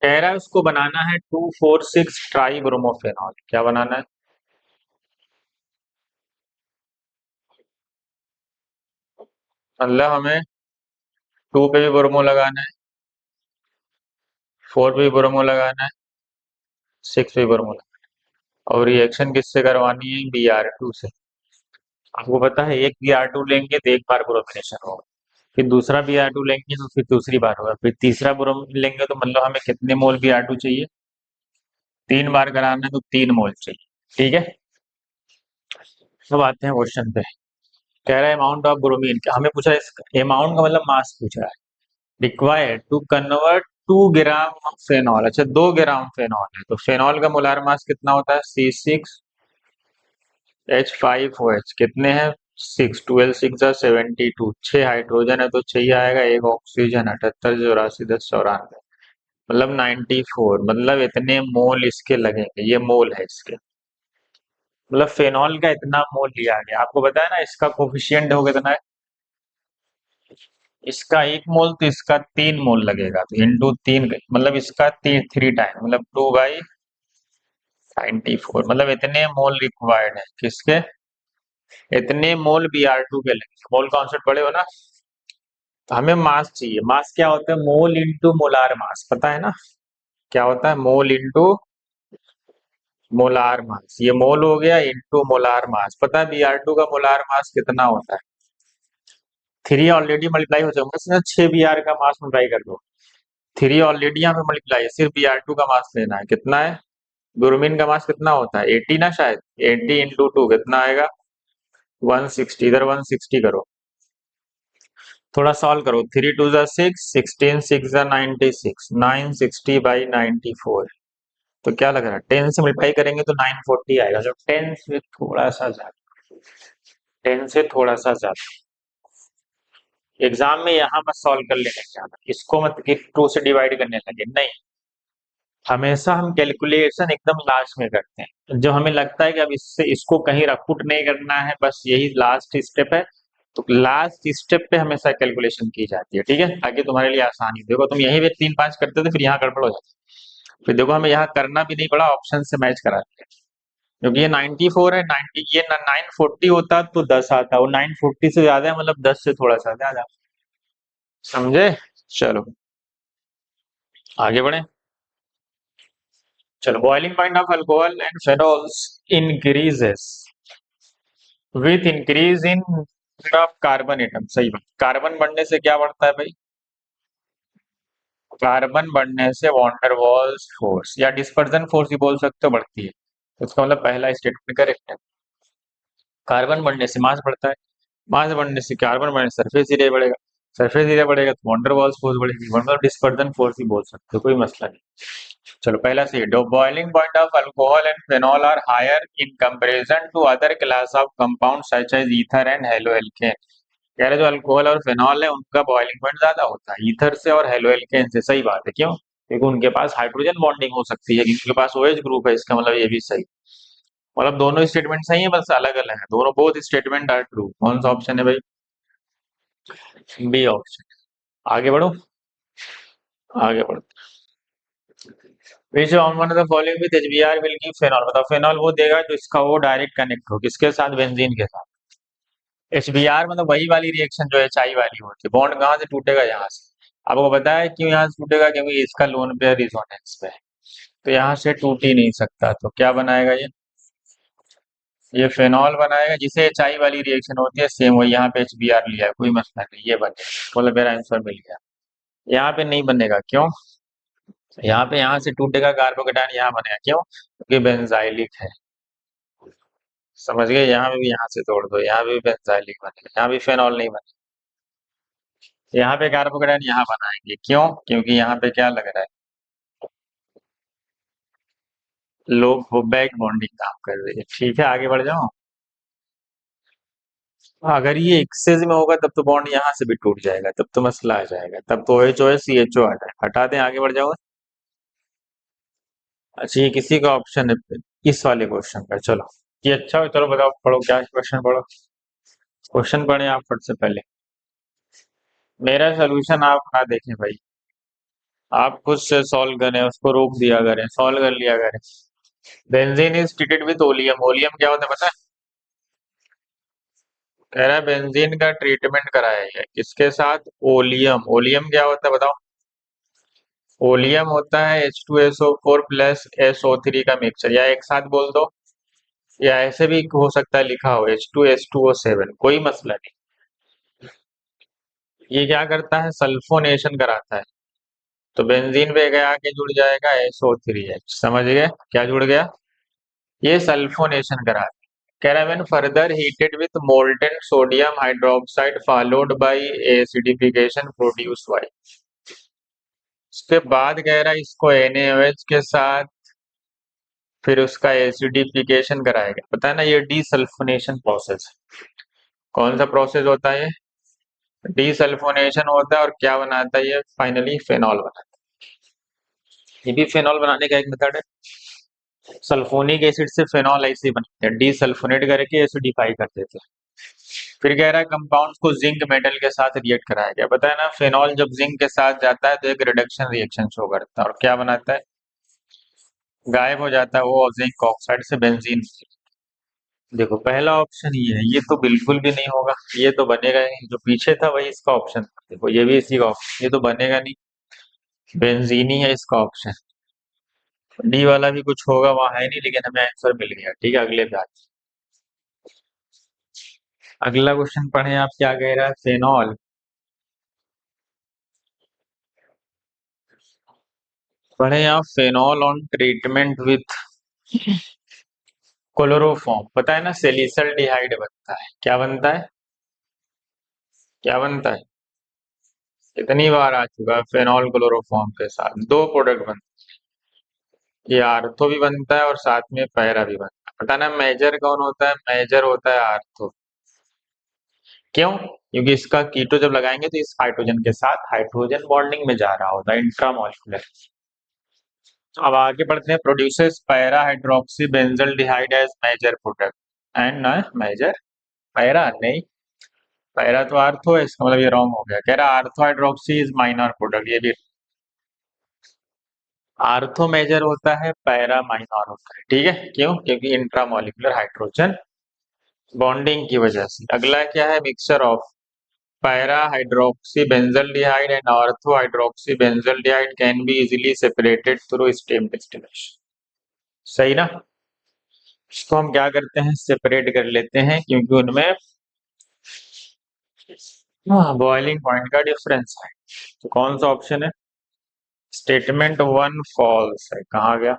[SPEAKER 1] कह रहा है उसको बनाना है 2,4,6 ट्राई ब्रोमोफेनॉल, क्या बनाना है, मतलब हमें 2 पे भी ब्रोमो लगाना है, 4 पे भी ब्रोमो लगाना है, 6 पे भी ब्रोमो लगाना है, और रिएक्शन किससे करवानी है, Br2 से। आपको पता है एक Br2 लेंगे तो एक बार ब्रोमिनेशन होगा, फिर दूसरा Br2 लेंगे तो फिर दूसरी बार होगा, फिर तीसरा ब्रोमीन लेंगे तो मतलब हमें कितने मोल Br2 चाहिए, 3 बार कराना है तो 3 मोल चाहिए, ठीक है। अब आते हैं क्वेश्चन पे, कह रहा है अमाउंट ऑफ ब्रोमीन, हमें पूछा है अमाउंट का मतलब मास पूछ रहा है, required to convert 2 gram phenol, अच्छा 2 ग्राम फेनॉल है, तो फेनॉल का मोलार मास कितना होता है, C6H5OH, कितने हैं, 6, 12 6 72, 6 हाइड्रोजन है तो 6 आएगा, एक ऑक्सीजन, 78 84 10 94, मतलब 94, मतलब इतने मोल इसके लगेंगे, ये मोल है इसके, मतलब फेनॉल का इतना मोल लिया गया, आपको बताया ना इसका कोफिशिएंट हो कितना है, इसका 1 मोल तो इसका 3 मोल लगेगा, तो इंटू 3, मतलब इसका 3 टाइम, मतलब 2/94, मतलब इतने मोल रिक्वायर्ड है किसके, इतने मोल Br2 के लगेंगे, मोल कॉन्सेप्ट पढ़े हो ना। तो हमें मास चाहिए, मास क्या होता है, मोल इंटू मोलार मास, पता है ना, क्या होता है, मोल इंटू मोलार मास, ये मोल हो गया इंटू मोलार मास, पता है Br2 का मोलार मास कितना होता है, 3 ऑलरेडी मल्टीप्लाई हो जाएगा, इसमें 6 Br का मास मल्टीप्लाई कर दो, 3 ऑलरेडी यहाँ पे मल्टीप्लाई है, सिर्फ Br2 का मास लेना है, कितना है, ब्रोमीन का मास कितना होता है 80 ना, शायद 80 इंटू 2 कितना आएगा, 160, इधर 160 करो, थोड़ा सॉल्व करो, 3 2 6, 16 6 96, 960/94, तो क्या लग रहा है, 10 से मल्टीप्लाई करेंगे तो 940 आएगा, जो 10 से थोड़ा सा ज्यादा, 10 से थोड़ा सा ज्यादा, एग्जाम में यहाँ मत सॉल्व कर लेने जाना, इसको मत कि 2 से डिवाइड करने लगे, नहीं, हमेशा हम कैलकुलेशन एकदम लास्ट में करते हैं, जब हमें लगता है कि अब इससे इसको कहीं रखुट नहीं करना है, बस यही लास्ट स्टेप है, तो लास्ट स्टेप पे हमेशा कैलकुलेशन की जाती है, ठीक है, ताकि तुम्हारे लिए आसानी हो। देखो तुम यहीं पे 3 5 करते थे, फिर यहाँ गड़बड़ हो जाती, फिर देखो हमें यहाँ करना भी नहीं पड़ा, ऑप्शन से मैच करा दिया, क्योंकि ये 94 है, 90 ये 940 होता तो 10 आता, वो 940 से ज्यादा है, मतलब 10 से थोड़ा सा ज्यादा, समझे। चलो आगे बढ़े, चलो, boiling point of alcohol and phenols increases with increase in of carbon atom, सही बात, कार्बन बढ़ने से क्या बढ़ता है भाई, कार्बन बढ़ने से वॉन्डर वॉल्स फोर्स या डिस्पर्जन फोर्स भी बोल सकते हो, बढ़ती है, तो इसका मतलब पहला स्टेटमेंट करेक्ट है, कार्बन बढ़ने से मास बढ़ता है, मास बढ़ने से कार्बन बढ़ने से सरफेस एरिया बढ़ेगा, सरफेस एरिया बढ़ेगा तो वॉन्डर वॉल्स फोर्स बढ़ेगी, मतलब डिस्पर्जन फोर्स भी बोल सकते हो, कोई मसला नहीं। चलो पहला सी, दो boiling point of alcohol and phenol are higher in comparison to other class of compound such as ether and haloalkane, कह रहे जो अल्कोहल और फेनॉल है उनका बॉइलिंग पॉइंट ज्यादा होता है ईथर से और हेलोएल्केन से, सही बात है, क्यों, क्योंकि उनके पास हाइड्रोजन बॉन्डिंग हो सकती है, इनके पास OH ग्रुप है, इसका मतलब ये भी सही। मतलब दोनों स्टेटमेंट सही है, बस अलग अलग है दोनों, बोथ स्टेटमेंट आर ट्रू। कौन सा ऑप्शन है भाई? B option. आगे बढ़ो, आगे बढ़ो। Which on one of the following with HBr will give phenol? बताओ, फेनॉल वो देगा जो इसका वो डायरेक्ट कनेक्ट हो किसके साथ? बेंजीन के साथ। एचबीआर मतलब वही वाली रिएक्शन जो एचआई वाली होती है। बॉन्ड कहाँ से टूटेगा? यहाँ से। आपको पता है क्यों यहाँ से टूटेगा? क्योंकि इसका लोन पेयर रिजोनेंस पे है, तो यहाँ से टूट ही नहीं सकता। तो क्या बनाएगा ये फेनॉल बनाएगा, जिसे एचआई वाली रिएक्शन होती है सेम वही। यहाँ पे एचबीआर लिया है, कोई मसला नहीं, ये बनेगा। मतलब मेरा आंसर मिल गया। यहाँ पे नहीं बनेगा, क्यों? यहाँ पे यहाँ से टूटेगा कार्बोकेटायन, यहाँ बनेगा क्यों? क्योंकि बेंजाइलिक है। समझ गए? यहाँ पे भी यहाँ से तोड़ दो, यहाँ पे भी बेंजाइलिक बनेगा, यहाँ भी फेनॉल नहीं बनेगा। यहाँ पे कार्बोकेटायन यहाँ बनाएंगे, क्यों? क्योंकि यहाँ पे क्या लग रहा है? लोग बैक बॉन्डिंग काम कर रही है। ठीक है, आगे बढ़ जाओ। अगर ये एक्सेस में होगा तब तो बॉन्ड यहाँ से भी टूट जाएगा, तब तो मसला आ जाएगा, तब तो OH OH CHO आ जाए। हटा दें, आगे बढ़ जाओ। अच्छा, ये किसी का ऑप्शन है इस वाले क्वेश्चन का? चलो ये अच्छा हो। चलो बताओ, पढ़ो क्या क्वेश्चन, पढ़ो क्वेश्चन, पढ़े आप फट से पहले। मेरा सोल्यूशन आप ना देखें भाई, आप खुद से सॉल्व करें, उसको रोक दिया करें, सॉल्व कर लिया करें। Benzene is treated with oleum. Oleum क्या होता है पता है? कह रहा है बेंजीन का ट्रीटमेंट कराया है किसके साथ? ओलियम। ओलियम क्या होता है बताओ? ओलियम होता है H2SO4 प्लस SO3 का मिक्सचर, या एक साथ बोल दो, या ऐसे भी हो सकता है लिखा हो H2H2O7, कोई मसला नहीं। ये क्या करता है? सल्फोनेशन कराता है। तो बेंजीन पे गया के जुड़ जाएगा SO3H। समझ गए क्या जुड़ गया? ये सल्फोनेशन कराता है। कह रहा है when further heated with molten sodium hydroxide followed by acidification produce by. उसके बाद कह रहा है इसको NaOH के साथ फिर उसका एसिडिफिकेशन कराएगा। पता है ना, ये डीसल्फोनेशन प्रोसेस। कौन सा प्रोसेस होता है ये? डीसल्फोनेशन होता है। और क्या बनाता है ये? फाइनली फेनॉल बनाता है। ये भी फेनॉल बनाने का एक मेथड है। सल्फोनिक एसिड से फेनॉल ऐसे ही बनाते हैं, डीसल्फोनेट करके एसिडिफाई कर देते हैं। फिर कह रहा है कंपाउंड्स को जिंक मेटल के साथ रिएक्ट कराया गया। पता है ना, फेनॉल जब जिंक के साथ जाता है तो एक रिडक्शन रिएक्शन शो करता है, और क्या बनाता है? गायब हो जाता है वो जिंक ऑक्साइड से बेंजीन। देखो पहला ऑप्शन ये है, ये तो बिल्कुल भी नहीं होगा, ये तो बनेगा ही नहीं। जो पीछे था वही इसका ऑप्शन था, देखो ये भी इसी का ऑप्शन, ये तो बनेगा नहीं। बेंजीन ही है इसका ऑप्शन। डी वाला भी कुछ होगा वहां, है नहीं, लेकिन हमें आंसर मिल गया। ठीक है, अगले पे आते हैं। अगला क्वेश्चन पढ़े आप, क्या कह रहा है? फेनॉल, पढ़े आप, phenol on treatment with chloroform. पता है ना, सेलिसल डिहाइड बनता है। क्या बनता है? क्या बनता है? इतनी बार आ चुका है, फेनॉल क्लोरोफॉर्म के साथ दो प्रोडक्ट बनते हैं। ये आर्थो भी बनता है और साथ में पैरा भी बनता है। पता ना मेजर कौन होता है? मेजर होता है आर्थो। क्यों? क्योंकि इसका कीटो जब लगाएंगे तो इस हाइड्रोजन के साथ हाइड्रोजन बॉन्डिंग में जा रहा होता है, इंट्रामॉलिक्यूलर। अब आगे बढ़ते हैं। Produces para hydroxy benzaldehyde as major product and ना मेजर पैरा नहीं, पैरा तो आर्थो है, इसका मतलब ये रॉन्ग हो गया। कह रहा ortho hydroxy is minor product, ये भी। आर्थो मेजर होता है, पैरा माइनर होता है। ठीक है, क्यों? क्योंकि इंट्रामॉलिक्यूलर हाइड्रोजन बॉन्डिंग की वजह से। अगला क्या है? Mixture of para hydroxy benzaldehyde and ortho hydroxy benzaldehyde can be easily separated through stem distillation. सही ना? इसको हम क्या करते हैं? सेपरेट कर लेते हैं, क्योंकि उनमें बॉइलिंग पॉइंट का डिफरेंस है। तो कौन सा ऑप्शन है? स्टेटमेंट वन फॉल्स है। कहा गया?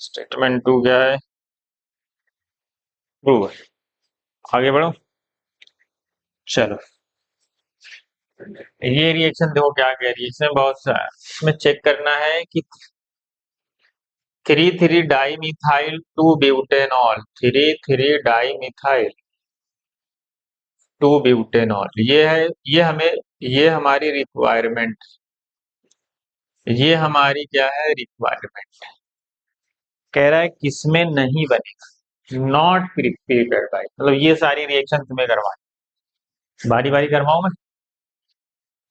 [SPEAKER 1] स्टेटमेंट टू क्या है? ट्रू है। आगे बढ़ो, चलो। ये रिएक्शन देखो क्या कह रही है, इसमें बहुत सा इसमें चेक करना है कि 3,3 डाईमिथाइल 2 ब्यूटेनॉल, 3,3 डाईमिथाइल 2 ब्यूटेनॉल, ये है, ये हमें, ये हमारी रिक्वायरमेंट, ये हमारी क्या है? रिक्वायरमेंट। कह रहा है किसमें नहीं बनेगा, नॉट प्रिपेयर्ड बाय, मतलब ये सारी रिएक्शन तुम्हें करवानी, बारी बारी करवाऊं मैं,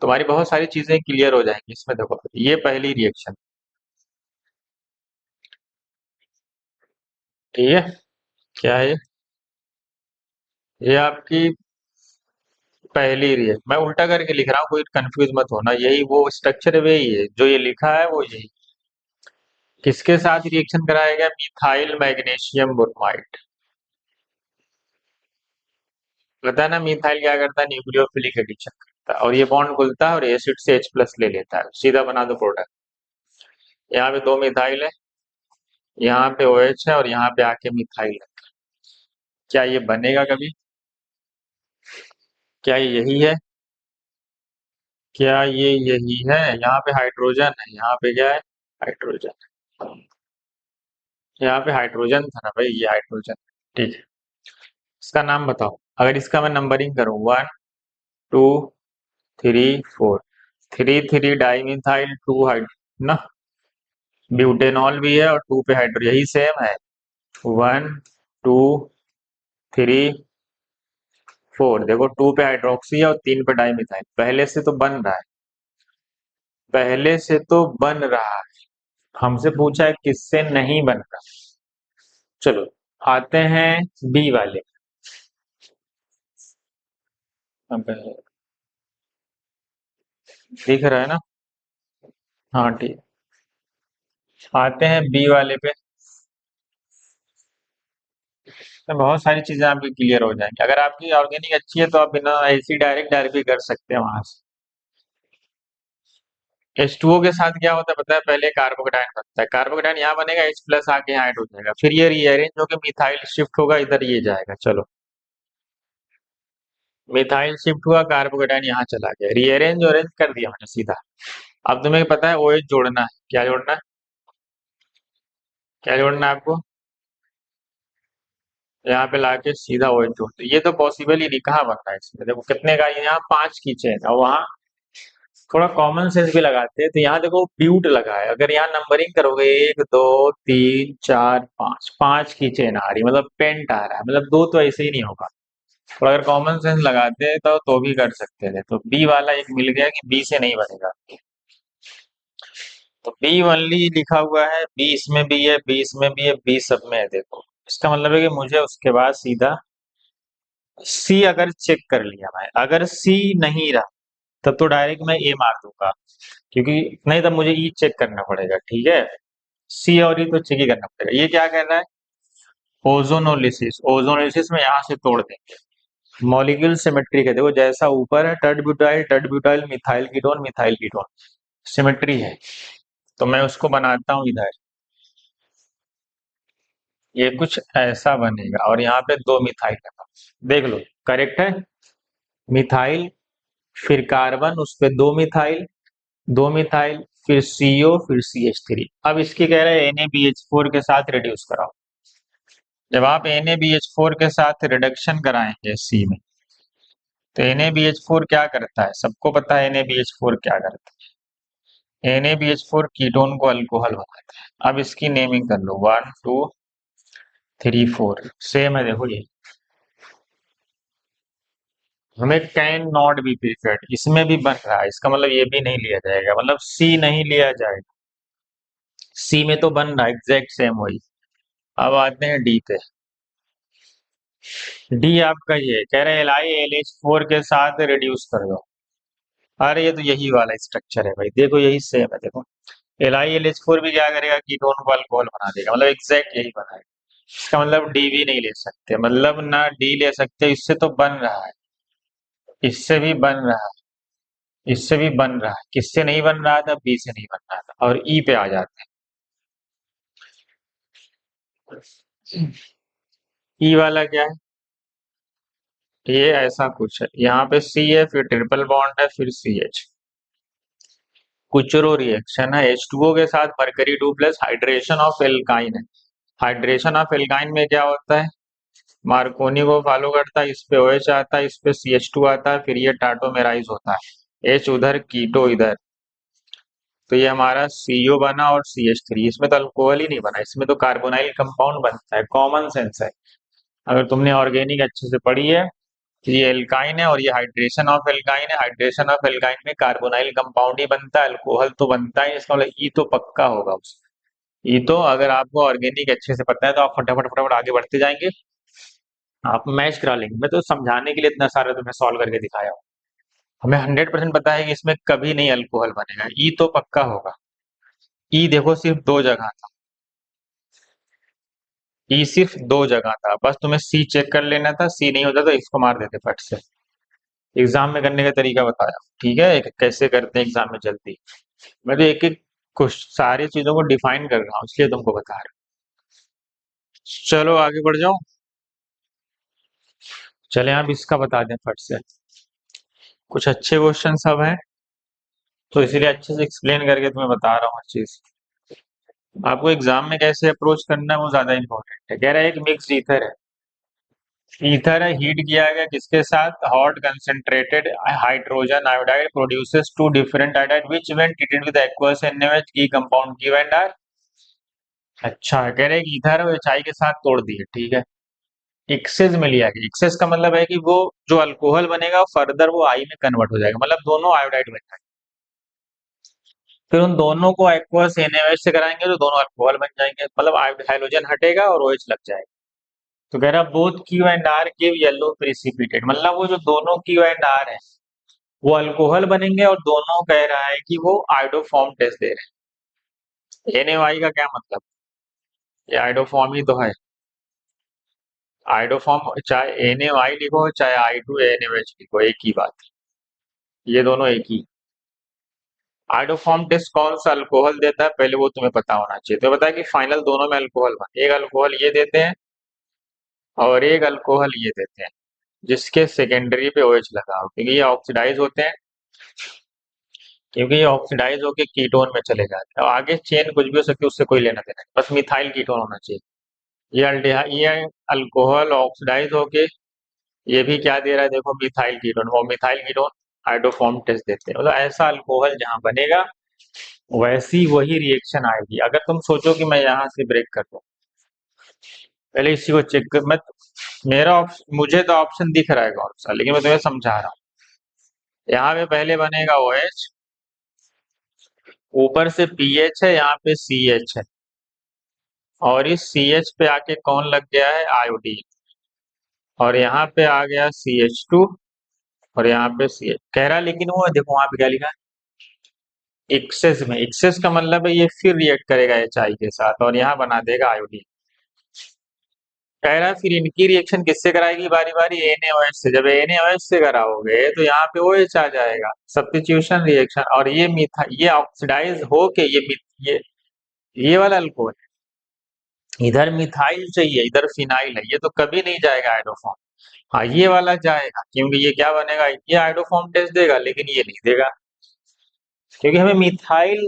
[SPEAKER 1] तुम्हारी बहुत सारी चीजें क्लियर हो जाएंगी इसमें। देखो ये पहली रिएक्शन, ठीक है, क्या है ये आपकी पहली रिएक्शन, मैं उल्टा करके लिख रहा हूँ, कोई कंफ्यूज मत होना, यही वो स्ट्रक्चर वही है जो ये लिखा है वो यही। किसके साथ रिएक्शन कराया गया, मिथाइल मैग्नीशियम ब्रोमाइड। पता है ना मिथाइल क्या करता है, न्यूक्लियोफिलिक एडिशन करता है, और ये बॉन्ड खुलता है और एसिड से H प्लस ले लेता है, सीधा बना दो प्रोडक्ट। यहाँ पे दो मिथाइल है, यहाँ पे OH है और यहाँ पे आके मिथाइल है। क्या ये बनेगा कभी, क्या ये यही है, क्या ये यही है, यहाँ पे हाइड्रोजन है, यहाँ पे क्या है, हाइड्रोजन, यहाँ पे हाइड्रोजन था ना भाई, ये हाइड्रोजन, ठीक है। इसका नाम बताओ, अगर इसका मैं नंबरिंग करूँ, 1 2 3 4, 3 3 डाइमिथाइल 2 हाइड्रो ना, ब्यूटेनॉल भी है और 2 पे हाइड्रो, यही सेम है, 1 2 3 4, देखो 2 पे हाइड्रोक्सी है और 3 पे डाइमिथाइल, पहले से तो बन रहा है, पहले से तो बन रहा है, हमसे पूछा है किससे नहीं बन रहा। चलो आते हैं बी वाले, अब दिख रहा है ना, हाँ ठीक, आते हैं बी वाले पे, तो बहुत सारी चीजें आपकी क्लियर हो जाएंगी, अगर आपकी ऑर्गेनिक अच्छी है तो आप बिना ऐसी डायरेक्ट डायरेक्ट भी कर सकते हैं वहां से। H2O के साथ क्या होता है पता है, पहले कार्बोकेटाइन बनता है, कार्बोकेटाइन यहाँ बनेगा, H प्लस आके यहाँ ऐड हो जाएगा, फिर ये रीअरेंज होकर मिथाइल शिफ्ट होगा, इधर ये जाएगा, चलो मिथाइल शिफ्ट हुआ, कार्बोकेटाइन यहाँ चला गया, रीअरेंज ऑरेंज कर दिया मैंने सीधा। अब तुम्हें पता है OH जोड़ना है, क्या जोड़ना है, क्या जोड़ना है आपको, यहाँ पे लाके सीधा OH जोड़ दो, ये तो पॉसिबल ही नहीं, कहाँ बन रहा है इसमें, देखो कितने का, यहाँ 5 की चेन और वहाँ थोड़ा कॉमन सेंस भी लगाते हैं, तो यहाँ देखो ब्यूट लगा है, अगर यहाँ नंबरिंग करोगे 1 2 3 4 5, 5 की चेन आ रही, मतलब पेंट आ रहा है, मतलब दो तो ऐसे ही नहीं होगा, और अगर कॉमन सेंस लगाते हैं तो भी कर सकते थे, तो बी वाला एक मिल गया कि बी से नहीं बनेगा, तो बी ओनली लिखा हुआ है, बी इसमें भी है, बी इसमें भी है, बी सब में है, देखो इसका मतलब है कि मुझे उसके बाद सीधा सी अगर चेक कर लिया मैं, अगर सी नहीं रहा तब तो डायरेक्ट मैं ए मार दूंगा, क्योंकि नहीं तब मुझे ई चेक करना पड़ेगा, ठीक है, सी और ई तो चेक ही करना पड़ेगा। ये क्या कह रहा है, ओजोनोलिसिस, ओजोनोलिसिस में यहाँ से तोड़ देंगे, मॉलिक्यूल सिमेट्री का देखो, जैसा ऊपर है टर्ड butyl methyl ketone, methyl ketone symmetry है, तो मैं उसको बनाता हूँ इधर, ये कुछ ऐसा बनेगा और यहाँ पे दो मिथाइल है, देख लो करेक्ट है, मिथाइल फिर कार्बन, उस पे दो मिथाइल फिर CO फिर CH3, अब इसकी कह रहे हैं NaBH4 के साथ रिड्यूस कराओ, जब आप NaBH4 के साथ रिडक्शन कराएंगे सी में, तो NaBH4 क्या करता है, सबको पता है NaBH4 क्या करता है, NaBH4 कीटोन को अल्कोहल बनाता है, अब इसकी नेमिंग कर लो, 1 2 3 4 सेम है, देखो ये हमें कैन नॉट बी प्रीफर्ड, इसमें भी बन रहा है, इसका मतलब ये भी नहीं लिया जाएगा, मतलब सी नहीं लिया जाएगा, सी में तो बन रहा है एग्जैक्ट सेम वही। अब आते हैं डी पे, डी आपका ये कह रहे हैं LiLH4 के साथ रिड्यूस कर दो, अरे ये तो यही वाला स्ट्रक्चर है भाई, देखो यही सेम है, देखो LiLH4 भी क्या करेगा, कीटोन को अल्कोहल बना देगा, मतलब एग्जैक्ट यही बनाएगा, इसका मतलब डी भी नहीं ले सकते, मतलब ना डी ले सकते, इससे तो बन रहा है, इससे भी बन रहा है, इससे भी बन रहा है, किससे नहीं बन रहा था, बी से नहीं बन रहा था, और ई पे आ जाते हैं, ई वाला क्या है, ये ऐसा कुछ है, यहाँ पे सी है फिर ट्रिपल बॉन्ड है फिर CH, कुचरो रिएक्शन है, H2O के साथ mercury 2 plus hydration of alkyne है, हाइड्रेशन ऑफ एल्काइन में क्या होता है, मार्कोनी को फॉलो करता है, इस पे OH आता है, इस पे CH2 आता है, फिर ये टाटोमेराइज होता है, H उधर कीटो इधर, तो ये हमारा सीओ बना और CH3, इसमें तो अल्कोहल ही नहीं बना, इसमें तो कार्बोनाइल कंपाउंड बनता है। कॉमन सेंस है। अगर तुमने ऑर्गेनिक अच्छे से पढ़ी है तो ये एल्काइन है और ये हाइड्रेशन ऑफ एल्काइन है। हाइड्रेशन ऑफ एल्काइन में कार्बोनाइल कंपाउंड ही बनता है, अल्कोहल तो बनता ही नहीं। इसका मतलब ई तो पक्का होगा उस ई तो अगर आपको ऑर्गेनिक अच्छे से पता है तो आप फटाफट फटाफट आगे बढ़ते जाएंगे, आप मैच करा लेंगे। मैं तो समझाने के लिए इतना सारा तुम्हें सॉल्व करके दिखाया हूँ। हमें 100% पता है कि इसमें कभी नहीं अल्कोहल बनेगा, ई तो पक्का होगा। ई देखो सिर्फ दो जगह था, ई सिर्फ दो जगह था, बस तुम्हें सी चेक कर लेना था। सी नहीं होता तो इसको मार देते फट से। एग्जाम में करने का तरीका बताया, ठीक है, कैसे करते हैं एग्जाम में जल्दी। मैं तो एक एक कुछ सारी चीजों को डिफाइन कर रहा हूँ, इसलिए तुमको बता रहा हूँ। चलो आगे बढ़ जाओ। चले आप इसका बता दें फट से। कुछ अच्छे क्वेश्चन सब हैं तो इसीलिए अच्छे से एक्सप्लेन करके तुम्हें बता रहा हूँ हर चीज। आपको एग्जाम में कैसे अप्रोच करना है वो ज्यादा इंपॉर्टेंट है। कह रहा है एक मिक्स ईथर है, ईथर है, हीट किया गया किसके साथ, hot concentrated hydrogen iodide produces two different iodide which when treated with aqueous NaOH की कंपाउंड गिव एंड आर। अच्छा है, कह रहे हैं कि ईथर है चाय के साथ तोड़ दिए, ठीक है। एक्सेस में लिया गया, एक्सेस का मतलब है कि वो जो अल्कोहल बनेगा फर्दर वो आई में कन्वर्ट हो जाएगा, मतलब दोनों आयोडाइड बन जाएंगे। फिर उन दोनों को एक्वस NaOH से कराएंगे तो दोनों अल्कोहल बन जाएंगे, मतलब हाइड्रोजन हटेगा और OH लग जाएगा। तो कह रहा both Q and R give yellow precipitate, मतलब वो जो दोनों क्यू एंड आर है वो अल्कोहल बनेंगे और दोनों कह रहा है कि वो आइडोफॉर्म टेस्ट दे रहे हैं। NaOI का क्या मतलब, ये आइडोफॉर्म ही तो है। आइडोफॉर्म चाहे NaOI लिखो चाहे I2NaOH लिखो एक ही बात, ये दोनों एक ही। आइडोफॉर्म टेस्ट कौन सा अल्कोहल देता है पहले वो तुम्हें पता होना चाहिए। तो बताया कि फाइनल दोनों में अल्कोहल बन, एक अल्कोहल ये देते हैं और एक अल्कोहल ये देते हैं जिसके सेकेंडरी पे OH लगा हो, क्योंकि ये ऑक्सीडाइज होते हैं, क्योंकि ये ऑक्सीडाइज होके कीटोन में चले जाते हैं। और आगे चेन कुछ भी हो सकती है उससे कोई लेना देना नहीं, बस मिथाइल कीटोन होना चाहिए। ये अल्कोहल ऑक्सीडाइज होके ये भी क्या दे रहा है देखो, मिथाइल कीटोन, वो मिथाइल कीटोन हाइड्रोफॉर्म टेस्ट देते हैं। मतलब ऐसा अल्कोहल जहां बनेगा वैसी वही रिएक्शन आएगी। अगर तुम सोचो कि मैं यहाँ से ब्रेक कर दूं, पहले इसी को चेक कर। मैं मेरा मुझे तो ऑप्शन दिख रहा है कौन सा, लेकिन मैं तुम्हें समझा रहा हूँ। यहाँ पे पहले बनेगा OH, ऊपर से पीएच है, यहाँ पे CH है, और इस CH पे आके कौन लग गया है, आयोडीन, और यहाँ पे आ गया CH2, और यहाँ पे CH कह रहा है। लेकिन वो देखो वहां पे क्या लिखा है, एक्सेस में। एक्सेस का मतलब है ये फिर रिएक्ट करेगा HI के साथ और यहाँ बना देगा आयोडीन। कह रहा है फिर इनकी रिएक्शन किससे कराएगी बारी बारी, NaOH से। जब NaOH से कराओगे तो यहाँ पे OH आ जाएगा, सब्स्टिट्यूशन रिएक्शन। और ये ये ऑक्सीडाइज हो के ये वाला अल्कोहल, इधर मिथाइल चाहिए इधर फिनाइल है, ये तो कभी नहीं जाएगा आइडोफॉर्म। हाँ ये वाला जाएगा, क्योंकि ये क्या बनेगा, ये आइडोफॉर्म टेस्ट देगा लेकिन ये नहीं देगा, क्योंकि हमें मिथाइल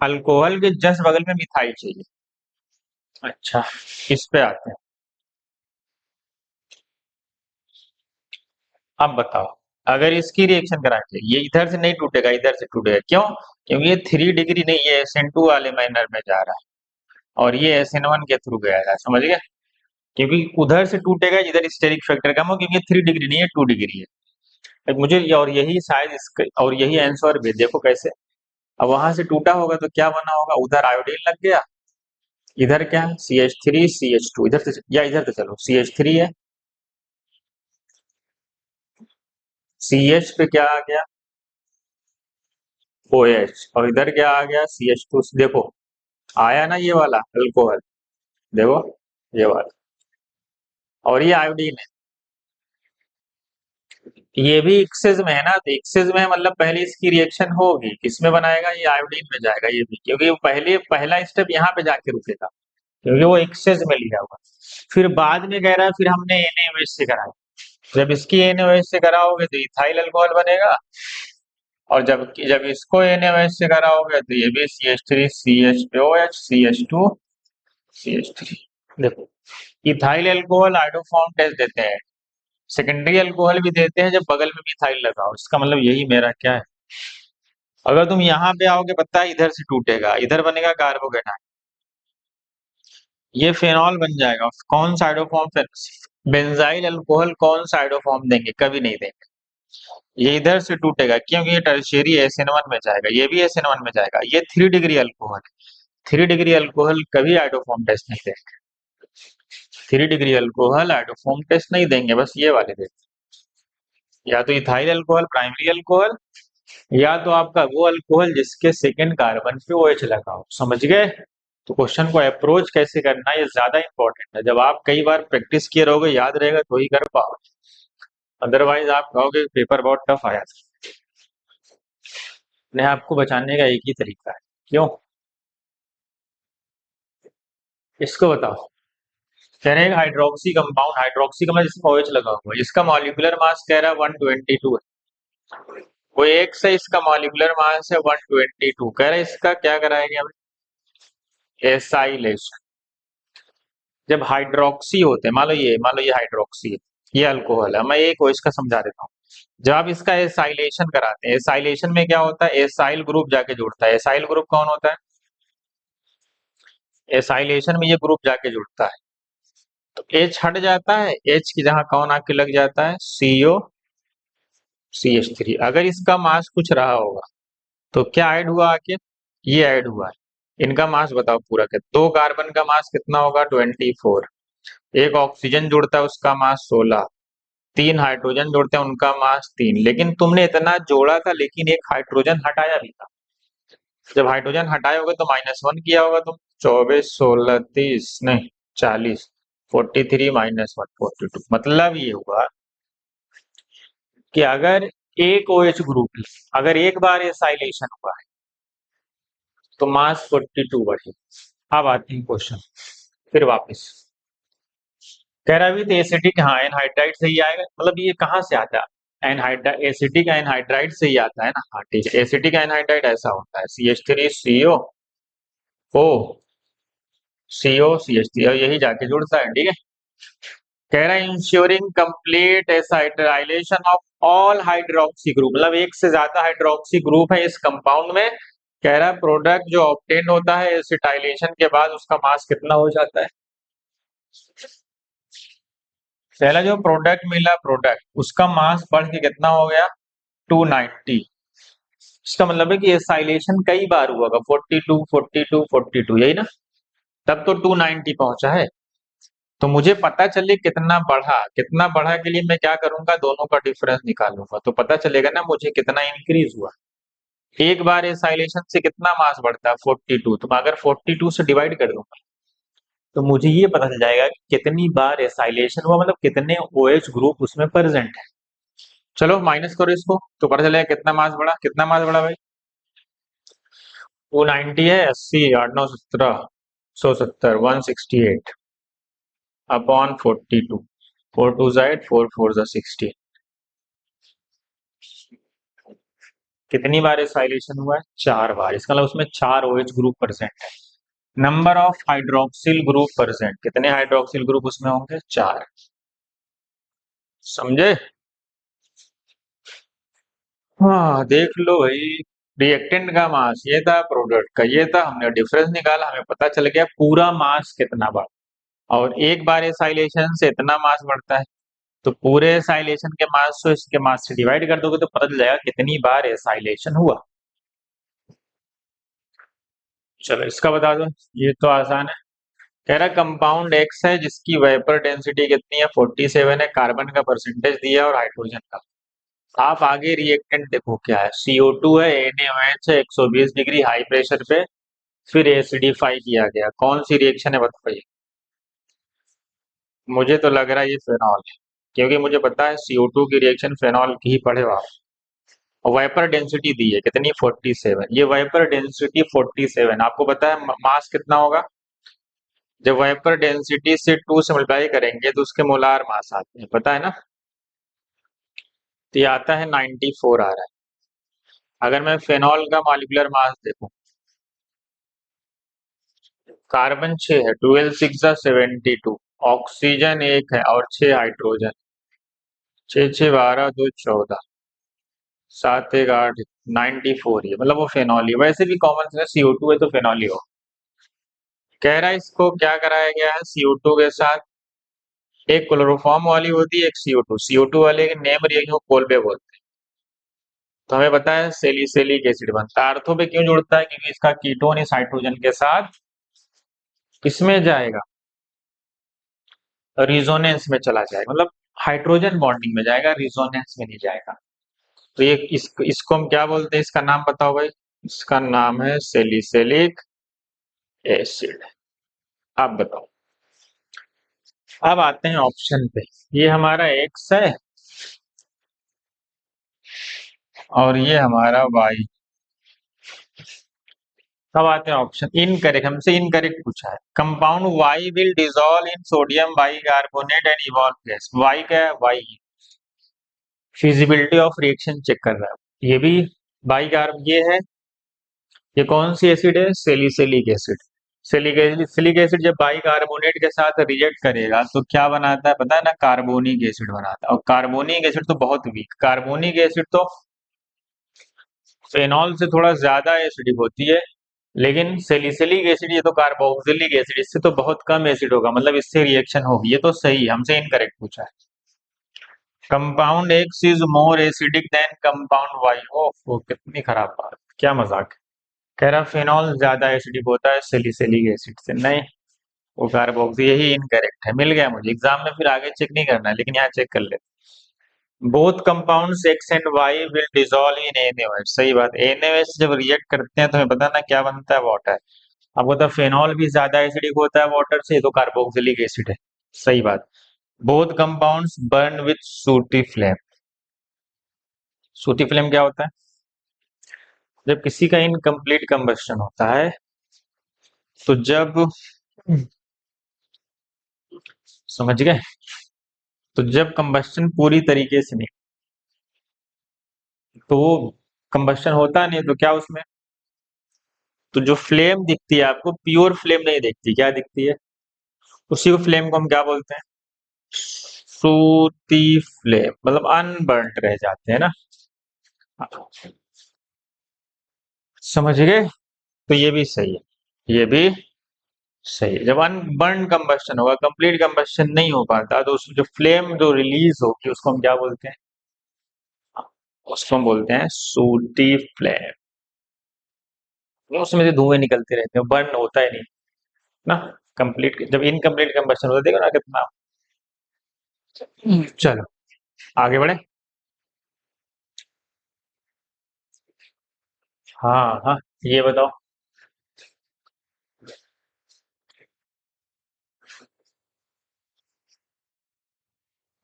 [SPEAKER 1] अल्कोहल के जस्ट बगल में मिथाइल चाहिए। अच्छा, इस पे आते हैं। अब बताओ, अगर इसकी रिएक्शन कराएंगे ये इधर से नहीं टूटेगा, इधर से टूटेगा। क्यों, क्योंकि ये 3 डिग्री नहीं, ये SN2 वाले माइनर में जा रहा है और ये SN1 के थ्रू गया है, समझ गया। क्योंकि उधर से टूटेगा जिधर स्टेरिक फैक्टर कम हो, क्योंकि 3 डिग्री नहीं है, 2 डिग्री है। अब मुझे और यही शायद और यही आंसर भी देखो कैसे। अब वहां से टूटा होगा तो क्या बना होगा, उधर आयोडीन लग गया, इधर क्या CH3 CH2, इधर से या इधर से चलो CH3 है, CH पे क्या आ गया OH, और इधर क्या आ गया CH2। देखो आया ना ये वाला अल्कोहल, देखो ये वाला, और ये आयोडीन है। ये भी एक्सेस में है ना, तो एक्सेस में है, मतलब पहले इसकी रिएक्शन होगी, किसमें बनाएगा, ये आयोडीन में जाएगा ये भी, क्योंकि वो पहले पहला स्टेप यहाँ पे जाके रुकेगा, क्योंकि वो एक्सेस में लिया हुआ। फिर बाद में कह रहा है फिर हमने NaOH से कराया, जब इसकी NaOH से कराओगे तो इथाइल अल्कोहल बनेगा, और जब जब इसको NaOH से कराओगे तो ये भी CH3 CHOH CH2 CH3। देखो इथाइल अल्कोहल आइडोफॉर्म टेस्ट देते हैं, सेकेंडरी अल्कोहल भी देते हैं जब बगल में मिथाइल लगा हो। इसका मतलब यही मेरा क्या है, अगर तुम यहाँ पे आओगे पता है इधर से टूटेगा, इधर बनेगा कार्बोकेटाइन, ये फेनॉल बन जाएगा। कौन साइडोफॉर्म? बेंजाइल अल्कोहल कौन साइडोफॉर्म देंगे? कभी नहीं देंगे। ये इधर से टूटेगा क्योंकि ये टर्शियरी SN1 में जाएगा, ये भी SN1 में जाएगा। ये 3 डिग्री अल्कोहल है, 3 डिग्री अल्कोहल कभी आइडोफॉर्म टेस्ट नहीं देंगे। 3 डिग्री अल्कोहल आइडोफॉर्म टेस्ट नहीं देंगे, बस ये वाले देंगे। या तो इथाइल अल्कोहल प्राइमरी अल्कोहल, या तो आपका वो अल्कोहल जिसके सेकेंड कार्बन पे OH लगा हो। समझ गए? तो क्वेश्चन को अप्रोच कैसे करना है ये ज्यादा इंपॉर्टेंट है। जब आप कई बार प्रैक्टिस किए रहोगे याद रहेगा तो ही कर पाओगे, अदरवाइज आप कहोगे पेपर बहुत टफ आया था। नहीं, आपको बचाने का एक ही तरीका है। क्यों? इसको बताओ। कह रहे हैं हाइड्रोक्सी कंपाउंड, हाइड्रोक्सी का मतलब जिसमें OH लगा हुआ है, इसका मॉलिक्यूलर मास कह रहा है 122 है। वो एक से इसका मॉलिक्यूलर मास है 122, कह रहे हैं इसका क्या कराएंगे हमें? एसाइलेशन। जब हाइड्रोक्सी होते हैं, मान लो ये हाइड्रोक्सी है, ये अल्कोहल है, मैं एक OH का समझा देता हूँ। जब आप इसका एसाइलेशन कराते हैं, एसाइलेशन में क्या होता है? एसाइल ग्रुप जाके जुड़ता है। एसाइल ग्रुप कौन होता है? एसाइलेशन में ये ग्रुप जाके जुड़ता है, तो H हट जाता है, H की जगह कौन आके लग जाता है? COCH3। अगर इसका मास कुछ रहा होगा तो क्या ऐड हुआ आके? ये ऐड हुआ है। इनका मास बताओ पूरा क्या? दो कार्बन का मास कितना होगा? 24। एक ऑक्सीजन जुड़ता है उसका मास 16, तीन हाइड्रोजन जोड़ते हैं उनका मास 3। लेकिन तुमने इतना जोड़ा था लेकिन एक हाइड्रोजन हटाया भी था। जब हाइड्रोजन हटाए होगे तो -1 किया होगा तुम। 24 16 30 नहीं 40, 43 -1 42। मतलब ये हुआ कि अगर एक OH ग्रुप, अगर एक बार एसाइलेशन हुआ है तो मास 42 बढ़े। अब आते हैं क्वेश्चन फिर वापस। कह रहा भी तो एसिटिक, हाँ एनहाइड्राइड से ही आएगा। मतलब ये कहाँ से आता है? एनहाइड्राइड, एसिटिक एनहाइड्राइड से ही आता है ना। हाँ ठीक है, एसिटिक एनहाइड्राइड ऐसा होता है CH3CO, CO CH3 और यही जाके जुड़ता है। ठीक है, कह रहा है ensuring complete acetylation of all hydroxy group, मतलब एक से ज्यादा हाइड्रोक्सी ग्रुप है इस कंपाउंड में। कह रहा है प्रोडक्ट जो ऑब्टेन होता है एसिटाइलेशन के बाद उसका मास कितना हो जाता है? पहला जो प्रोडक्ट मिला, प्रोडक्ट उसका मास बढ़ के कितना हो गया? 290। इसका मतलब है कि एसाइलेशन कई बार हुआ होगा, 42 42 42, यही ना। तब तो 290 पहुंचा है। तो मुझे पता चले कितना बढ़ा, कितना बढ़ा के लिए मैं क्या करूंगा? दोनों का डिफरेंस निकालूंगा तो पता चलेगा ना मुझे कितना इंक्रीज हुआ। एक बार एसाइलेशन से कितना मास बढ़ता है? 42। तो मैं अगर 42 से डिवाइड कर दूंगा तो मुझे ये पता चल जाएगा कि कितनी बार एसाइलेशन हुआ, मतलब कितने OH ग्रुप उसमें प्रेजेंट है। चलो माइनस करो इसको तो पता चलेगा कितना मास बढ़ा। कितना मास बढ़ा भाई? 290 है, 80 8 9 17 170 168 अपॉन 42। 4 2 8, 4 4 16। कितनी बार एसाइलेशन हुआ है? 4 बार। इसका मतलब उसमें 4 OH ग्रुप प्रेजेंट है। Number of hydroxyl group present, कितने हाइड्रोक्सिल ग्रुप उसमें होंगे? 4। समझे? हाँ देख लो भाई, रिएक्टेंट का मास ये था, प्रोडक्ट का ये था, हमने डिफरेंस निकाला, हमें पता चल गया पूरा मास कितना बढ़ा। और एक बार एसाइलेशन से इतना मास बढ़ता है, तो पूरे एसाइलेशन के मास को इसके मास से डिवाइड कर दोगे तो पता चल जाएगा कितनी बार एसाइलेशन हुआ। चलो इसका बता दो, ये तो आसान है। कह रहा कंपाउंड एक्स है जिसकी वेपर डेंसिटी कितनी है? 47 है, कार्बन का परसेंटेज दिया और हाइड्रोजन का। आप आगे रिएक्टेंट देखो क्या है। CO2 है, NaOH है 120 डिग्री हाई प्रेशर पे, फिर एसिडिफाई किया गया। कौन सी रिएक्शन है बताइए? मुझे तो लग रहा है ये फेनॉल है, क्योंकि मुझे पता है CO2 की रिएक्शन फेनॉल की ही पढ़े हो आप। और वाइपर डेंसिटी दी है कितनी? 47। ये वाइपर डेंसिटी 47, आपको पता है मास कितना होगा? जब वाइपर डेंसिटी से 2 से मल्टीप्लाई करेंगे तो उसके मोलार मास आते हैं, पता है ना। तो ये आता है 94 आ रहा है। अगर मैं फेनॉल का मॉलिक्यूलर मास देखूं, कार्बन 6 है, 12 6 72, ऑक्सीजन 1 है और 6 हाइड्रोजन, 6 6 12 2 14। सात एक आठ 94 ही है, मतलब वो फेनॉल ही है। वैसे भी कॉमन से CO2 है तो फेनॉल ही हो। कह रहा है इसको क्या कराया गया है, CO2 के साथ एक क्लोरोफॉर्म वाली होती है, एक CO2 वाले के नेम रिएक्शन को कोलबे बोलते हैं। तो हमें पता है सेलिसिलिक एसिड बनता है। आर्थो पे क्यों जुड़ता है, क्योंकि इसका कीटोन इस हाइड्रोजन के साथ किसमें जाएगा, रिजोनेंस में चला जाएगा, मतलब हाइड्रोजन बॉन्डिंग में जाएगा, रिजोनेंस में नहीं जाएगा। तो ये इसको हम क्या बोलते हैं, इसका नाम बताओ भाई। इसका नाम है सेलिसिलिक एसिड। आप बताओ। अब आते हैं ऑप्शन पे। ये हमारा एक्स है और ये हमारा वाई। अब आते हैं ऑप्शन। इनकरेक्ट, हमसे इनकरेक्ट पूछा है। Compound Y will dissolve in sodium bicarbonate and evolve gas. Y क्या है, Y feasibility of reaction check कर रहा है। ये भी बाई कार्ब ये है। ये कौन सी एसिड है, सेलिसिलिक एसिड। सिलिक एसिड जब बाई कार्बोनेट के साथ रिएक्ट करेगा तो क्या बनाता है पता है ना, कार्बोनिक एसिड बनाता है। और कार्बोनिक एसिड तो बहुत वीक, कार्बोनिक एसिड तो फेनॉल से थोड़ा ज्यादा एसिडिक होती है। लेकिन सेलिसिलिक एसिड ये तो कार्बोक्सिलिक एसिड, इससे तो बहुत कम एसिड होगा, मतलब इससे रिएक्शन होगी। ये तो सही है, हमसे इनकरेक्ट पूछा है। Compound X is more acidic than compound Y. ओह कितनी खराब बात, क्या मजाक है। कह रहा फेनॉल ज्यादा एसिडिक होता है सेलिसिलिक एसिड से। नहीं, वो कार्बोक्सी, यही इनकरेक्ट है। मिल गया मुझे, एग्जाम में फिर आगे चेक नहीं करना है, लेकिन यहाँ चेक कर लेते। Both compounds X and Y will dissolve in NaOH। सही बात, NaOH जब रिएक्ट करते हैं तो हमें पता ना क्या बनता है, वाटर। आपको पता फेनॉल भी ज्यादा एसिडिक होता है वाटर से, तो कार्बोक्सिलिक एसिड है। सही बात। बोथ कंपाउंड्स बर्न विथ सूटी फ्लेम। सूटी फ्लेम क्या होता है, जब किसी का इनकम्प्लीट कंबस्शन होता है, तो जब, समझ गए, तो जब कंबस्शन पूरी तरीके से नहीं, तो वो कंबस्शन होता नहीं, तो क्या उसमें, तो जो फ्लेम दिखती है आपको, प्योर फ्लेम नहीं दिखती, क्या दिखती है, उसी को फ्लेम को हम क्या बोलते हैं, सूती फ्लेम, मतलब अनबर्न्ट रह जाते हैं ना। समझ गए, तो ये भी सही है, ये भी सही है। जब अनबर्न कंबस्शन होगा, कंप्लीट कंबस्शन नहीं हो पाता, तो उसमें जो फ्लेम जो रिलीज होगी उसको हम क्या बोलते हैं, उसको हम बोलते हैं सूटी फ्लेम। उसमें से धुएं निकलते रहते हैं, बर्न होता ही नहीं ना। कंप्लीट, जब इनकम्प्लीट कंबस्शन होता है, देखो ना कितना। चलो आगे बढ़े। हाँ हाँ, ये बताओ।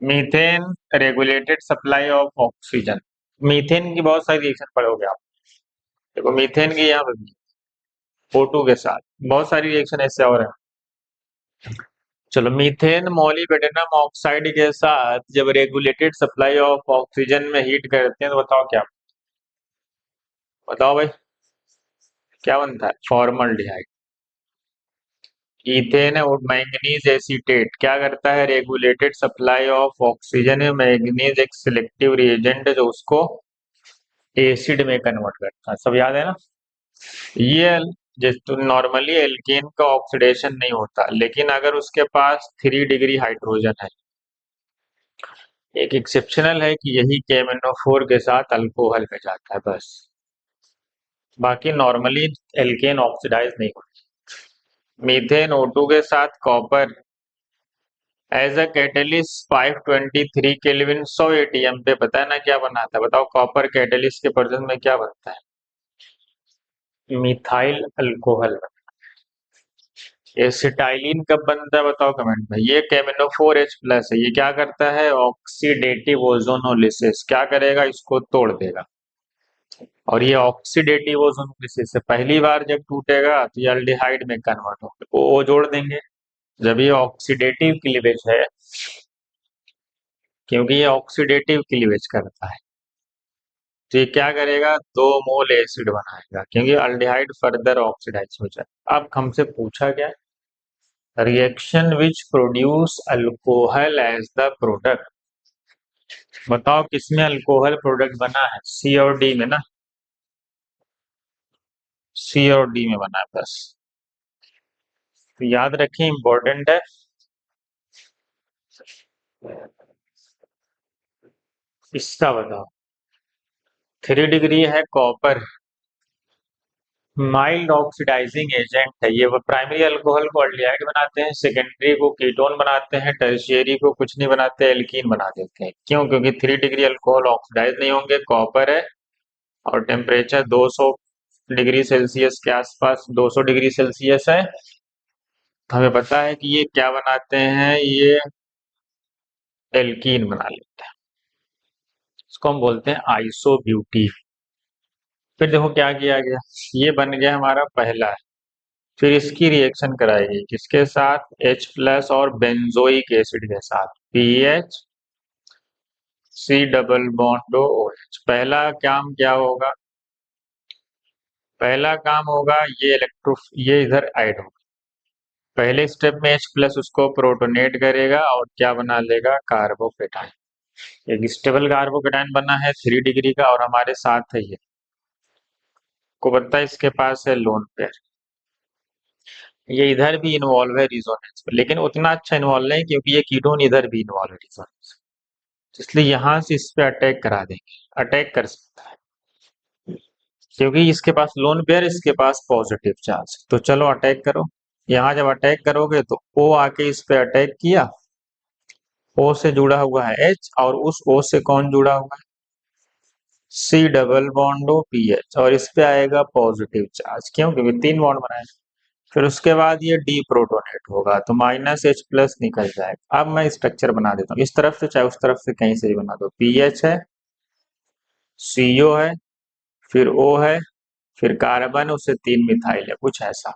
[SPEAKER 1] Methane regulated supply of oxygen. Methane की बहुत सारी रिएक्शन पढ़ोगे आप। देखो मीथेन की यहाँ पे O2 के साथ बहुत सारी रिएक्शन ऐसे और है। चलो, मीथेन मोलिब्डेनम ऑक्साइड के साथ जब रेगुलेटेड सप्लाई ऑफ ऑक्सीजन में हीट करते हैं तो बताओ क्या, बताओ भाई, क्या बनता है, फॉर्मल्डिहाइड। इथेन और मैंगनीज एसीटेट क्या करता है, रेगुलेटेड सप्लाई ऑफ ऑक्सीजन में मैंगनीज एक सिलेक्टिव रिएजेंट है जो उसको एसिड में कन्वर्ट करता है। सब याद है ना। ये जैसे नॉर्मली एल्केन का ऑक्सीडेशन नहीं होता, लेकिन अगर उसके पास 3 डिग्री हाइड्रोजन है, एक एक्सेप्शनल है कि यही KMnO4 के साथ अल्कोहल में जाता है बस। बाकी नॉर्मली एल्केन ऑक्सीडाइज नहीं होता। मीथेन O2 के साथ copper as a catalyst 523 kelvin 100 ATM पे, पता है ना क्या बनाता है, बताओ कॉपर कैटेलिस्ट के प्रेजेंस में क्या बनता है, मिथाइल अल्कोहल। एसिटाइलिन कब बनता है बताओ कमेंट में। ये KMnO4H+ है, ये क्या करता है, ऑक्सीडेटिव ओजोनोलिसिस, क्या करेगा, इसको तोड़ देगा। और ये ऑक्सीडेटिव ओजोनोलिसिस से पहली बार जब टूटेगा तो ये अल्डिहाइड में कन्वर्ट होगा, वो जोड़ देंगे। जब ये ऑक्सीडेटिव क्लीवेज है, क्योंकि ये ऑक्सीडेटिव क्लीवेज करता है, तो ये क्या करेगा, 2 मोल एसिड बनाएगा, क्योंकि अल्डिहाइड फर्दर ऑक्सीडाइज हो जाए। अब हमसे पूछा क्या, reaction which produce alcohol as the product. बताओ किसमें अल्कोहल प्रोडक्ट बना है, सी और डी में ना, सी और डी में बना है बस। तो याद रखें, इंपॉर्टेंट है। इसका बताओ। 3 डिग्री है कॉपर, माइल्ड ऑक्सीडाइजिंग एजेंट है ये। वो प्राइमरी अल्कोहल को अल्डिहाइड बनाते हैं, सेकेंडरी को कीटोन बनाते हैं, टर्शियरी को कुछ नहीं बनाते, एल्कीन बना देते हैं। क्यों? क्योंकि 3 डिग्री अल्कोहल ऑक्सीडाइज नहीं होंगे, कॉपर है, और टेम्परेचर 200 डिग्री सेल्सियस के आसपास, 200 डिग्री सेल्सियस है। तो हमें पता है कि ये क्या बनाते हैं, ये एल्कीन बना लेते हैं। इसको हम बोलते हैं आइसोब्यूटीन। फिर देखो क्या किया गया, ये बन गया हमारा पहला। फिर इसकी रिएक्शन कराएगी किसके साथ, H प्लस और बेंजोइक एसिड के साथ, PH C double bond OH। पहला काम क्या होगा, पहला काम होगा ये ये इधर ऐड होगा। पहले स्टेप में H प्लस उसको प्रोटोनेट करेगा और क्या बना लेगा, कार्बोकेटाइन। एक स्टेबल कार्बोकेटाइन बना है 3 डिग्री का, और हमारे साथ है ये, को पता है इसके पास है लोन पेयर। ये इधर भी इन्वॉल्व है रिजोनेंस में, लेकिन उतना अच्छा इन्वॉल्व नहीं, क्योंकि ये कीटोन इधर भी इन्वॉल्व है रिजोनेंस, इसलिए यहां से इस पे अटैक करा देंगे, अटैक कर सकता है, क्योंकि इसके पास लोन पेयर, इसके पास पॉजिटिव चार्ज। तो चलो अटैक करो। यहाँ जब अटैक करोगे तो O आके इस पे अटैक किया, O से जुड़ा हुआ है H, और उस O से कौन जुड़ा हुआ है, C double bond O PH, और इस पे आएगा पॉजिटिव चार्ज। क्यों? क्योंकि 3 बॉन्ड बनाए। फिर उसके बाद ये डी प्रोटोनेट होगा, तो -H प्लस निकल जाएगा। अब मैं स्ट्रक्चर बना देता हूँ, इस तरफ से चाहे उस तरफ से कहीं से भी बना दो। PH है, CO है, फिर O है, फिर कार्बन, उससे 3 मिथाइल है, कुछ ऐसा।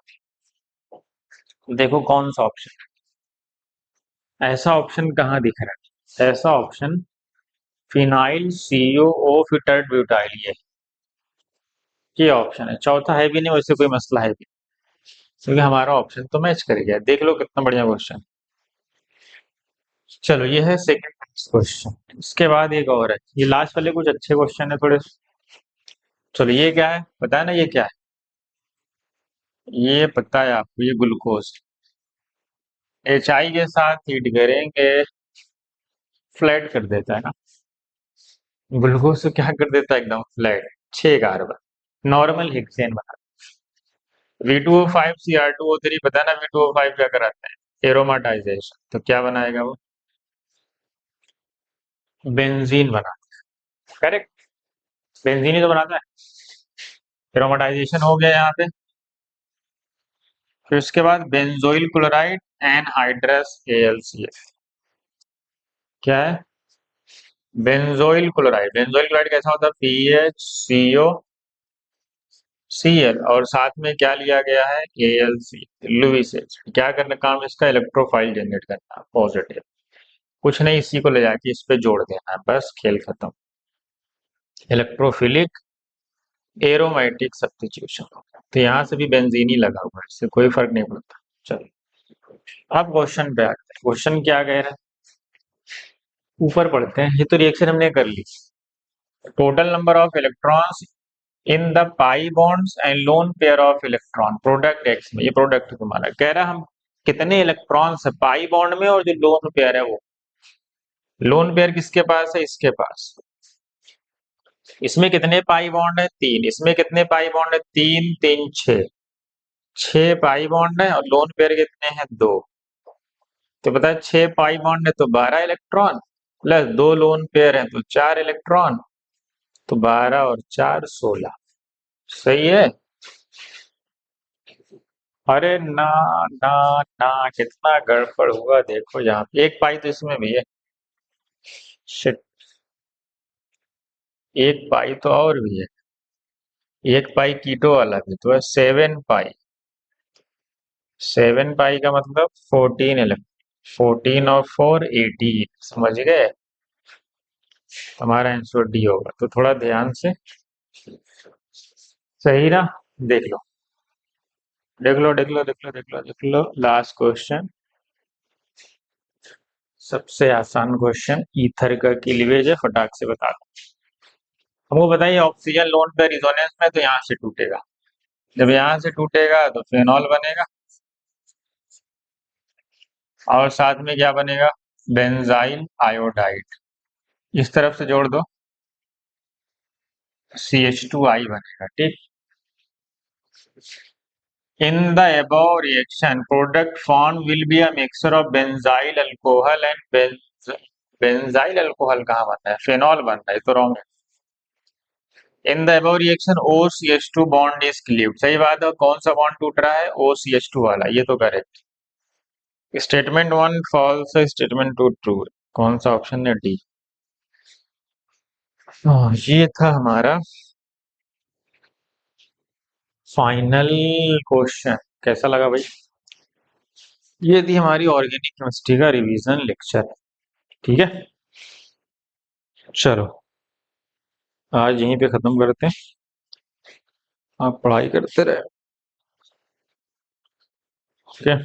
[SPEAKER 1] देखो कौन सा ऑप्शन है, ऐसा ऑप्शन कहाँ दिख रहा है, ऐसा ऑप्शन फिनाइल COO फिर टर्ट ब्यूटाइल, ये ऑप्शन है। चौथा है भी नहीं, वैसे कोई मसला है भी, क्योंकि हमारा ऑप्शन तो मैच कर गया। देख लो कितना बढ़िया क्वेश्चन। चलो ये है सेकंड क्वेश्चन। इसके बाद एक और है, ये लास्ट वाले कुछ अच्छे क्वेश्चन है थोड़े। चलो ये क्या है, पता है ना ये क्या है, ये पता है आपको, ये ग्लूकोज। HI के साथ हीट करेंगे, फ्लैट कर देता है ना, ग्लूकोज को क्या कर देता है, एकदम फ्लैट। 6 कार्बन, नॉर्मल हेक्सेन बना। V2O5 Cr2O3, पता है ना V2O5 क्या कराते हैं, एरोमाटाइजेशन। तो क्या बनाएगा वो, बेंजीन बना। करेक्ट, बेंजीन ही तो बनाता है। एरोमाटाइजेशन हो गया यहाँ पे। फिर उसके बाद बेंजोइल क्लोराइड एनहाइड्रस AlCl। क्या है, बेंजोइल क्लोराइड। बेंजोइल क्लोराइड कैसा होता है, PHCO Cl, और साथ में क्या लिया गया है, AlCl, लुईस एसिड। क्या करना काम इसका, इलेक्ट्रोफाइल जनरेट करना, पॉजिटिव। कुछ नहीं, इसी को ले जाके इस पे जोड़ देना है, बस खेल खत्म। Electrophilic aromatic substitution. तो यहाँ से भी बेंजीन ही लगा हुआ है, इससे कोई फर्क नहीं पड़ता। चलो अब क्वेश्चन पे आते हैं। क्वेश्चन क्या कह रहा है, ऊपर पढ़ते हैं। ये तो रिएक्शन हमने कर ली। Total number of electrons in the pi bonds and lone pair of electron product X में, ये प्रोडक्ट तुम्हारा कह रहा है, हम कितने इलेक्ट्रॉन्स है पाई बॉन्ड में, और जो लोन पेयर है वो, लोन पेयर किसके पास है, इसके पास। इसमें कितने पाई बॉन्ड है, 3। इसमें कितने पाई बॉन्ड है, 3 3 6, 6 पाई बॉन्ड है, और लोन पेयर कितने हैं, 2। तो पता है 6 पाई बॉन्ड है तो 12 इलेक्ट्रॉन, प्लस 2 लोन पेयर है तो 4 इलेक्ट्रॉन, तो 12 और 4 16। सही है। अरे ना ना ना, कितना गड़बड़ हुआ देखो, यहाँ पे एक पाई तो इसमें भी है। शिट, एक पाई तो और भी है, एक पाई कीटो वाला भी तो है, 7 पाई। 7 पाई का मतलब 14 इलेक्ट्रॉन, 14 और 4 18। समझ गए, हमारा आंसर डी होगा। तो थोड़ा ध्यान से, सही ना, देख लो देख लो देख लो देख लो देख लो देख लो, लास्ट क्वेश्चन। सबसे आसान क्वेश्चन, ईथर का क्लीवेज है, फटाक से बता दो। हमको बताइए ऑक्सीजन लोन पे रिजोनेंस में तो यहाँ से टूटेगा, जब यहाँ से टूटेगा तो फेनॉल बनेगा, और साथ में क्या बनेगा, बेंजाइल आयोडाइड। इस तरफ से जोड़ दो, CH2I बनेगा, ठीक। In the above reaction, product formed will be a mixture of benzyl alcohol and benzyl alcohol कहाँ बन रहा है, फेनॉल बन रहा है, तो रॉन्ग है। In the above reaction OCH2 bond is cleaved, सही बात है, कौन सा बॉन्ड टूट रहा है, OCH2 वाला, ये तो करेक्ट। स्टेटमेंट वन फॉल्स है, स्टेटमेंट टू ट्रू है, कौन सा ऑप्शन है, डी। ये था हमारा फाइनल क्वेश्चन। कैसा लगा भाई? ये थी हमारी ऑर्गेनिक केमिस्ट्री का रिवीजन लेक्चर, ठीक है। चलो आज यहीं पे खत्म करते हैं, आप पढ़ाई करते रहे, ठीक है।